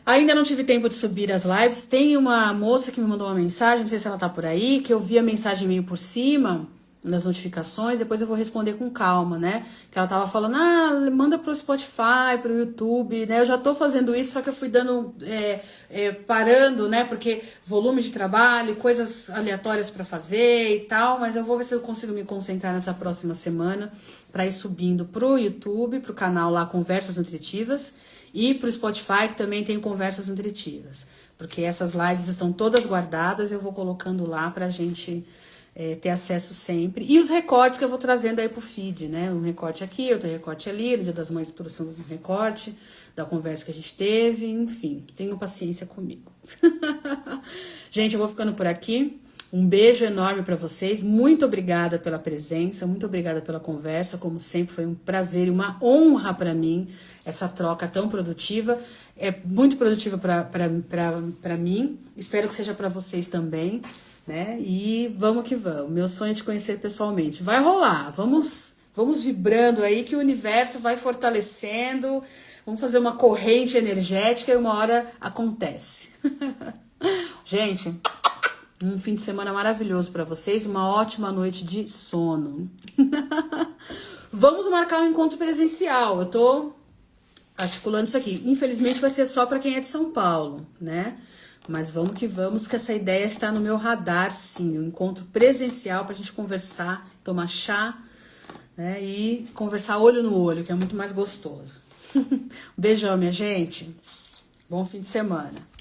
Ainda não tive tempo de subir as lives. Tem uma moça que me mandou uma mensagem, não sei se ela tá por aí, que eu vi a mensagem meio por cima nas notificações, depois eu vou responder com calma, né? Que ela tava falando, manda pro Spotify, pro YouTube, né? Eu já tô fazendo isso, só que eu fui dando, parando, né? Porque volume de trabalho, coisas aleatórias para fazer e tal, mas eu vou ver se eu consigo me concentrar nessa próxima semana para ir subindo pro YouTube, pro canal lá Conversas Nutritivas e pro Spotify, que também tem Conversas Nutritivas, porque essas lives estão todas guardadas, eu vou colocando lá pra gente ter acesso sempre. E os recortes que eu vou trazendo aí pro feed, né? Um recorte aqui, outro recorte ali, no Dia das Mães trouxe um recorte da conversa que a gente teve, enfim, tenham paciência comigo. Gente, eu vou ficando por aqui. Um beijo enorme para vocês, muito obrigada pela presença, muito obrigada pela conversa, como sempre foi um prazer e uma honra para mim essa troca tão produtiva, é muito produtiva para mim, espero que seja para vocês também, né? E vamos que vamos, meu sonho é te conhecer pessoalmente, vai rolar, vamos vibrando aí que o universo vai fortalecendo, vamos fazer uma corrente energética e uma hora acontece. Gente, um fim de semana maravilhoso para vocês, uma ótima noite de sono. Vamos marcar um encontro presencial. Eu tô articulando isso aqui. Infelizmente vai ser só para quem é de São Paulo, né? Mas vamos que essa ideia está no meu radar, sim. Um encontro presencial pra gente conversar, tomar chá, né? E conversar olho no olho, que é muito mais gostoso. Um beijão, minha gente. Bom fim de semana.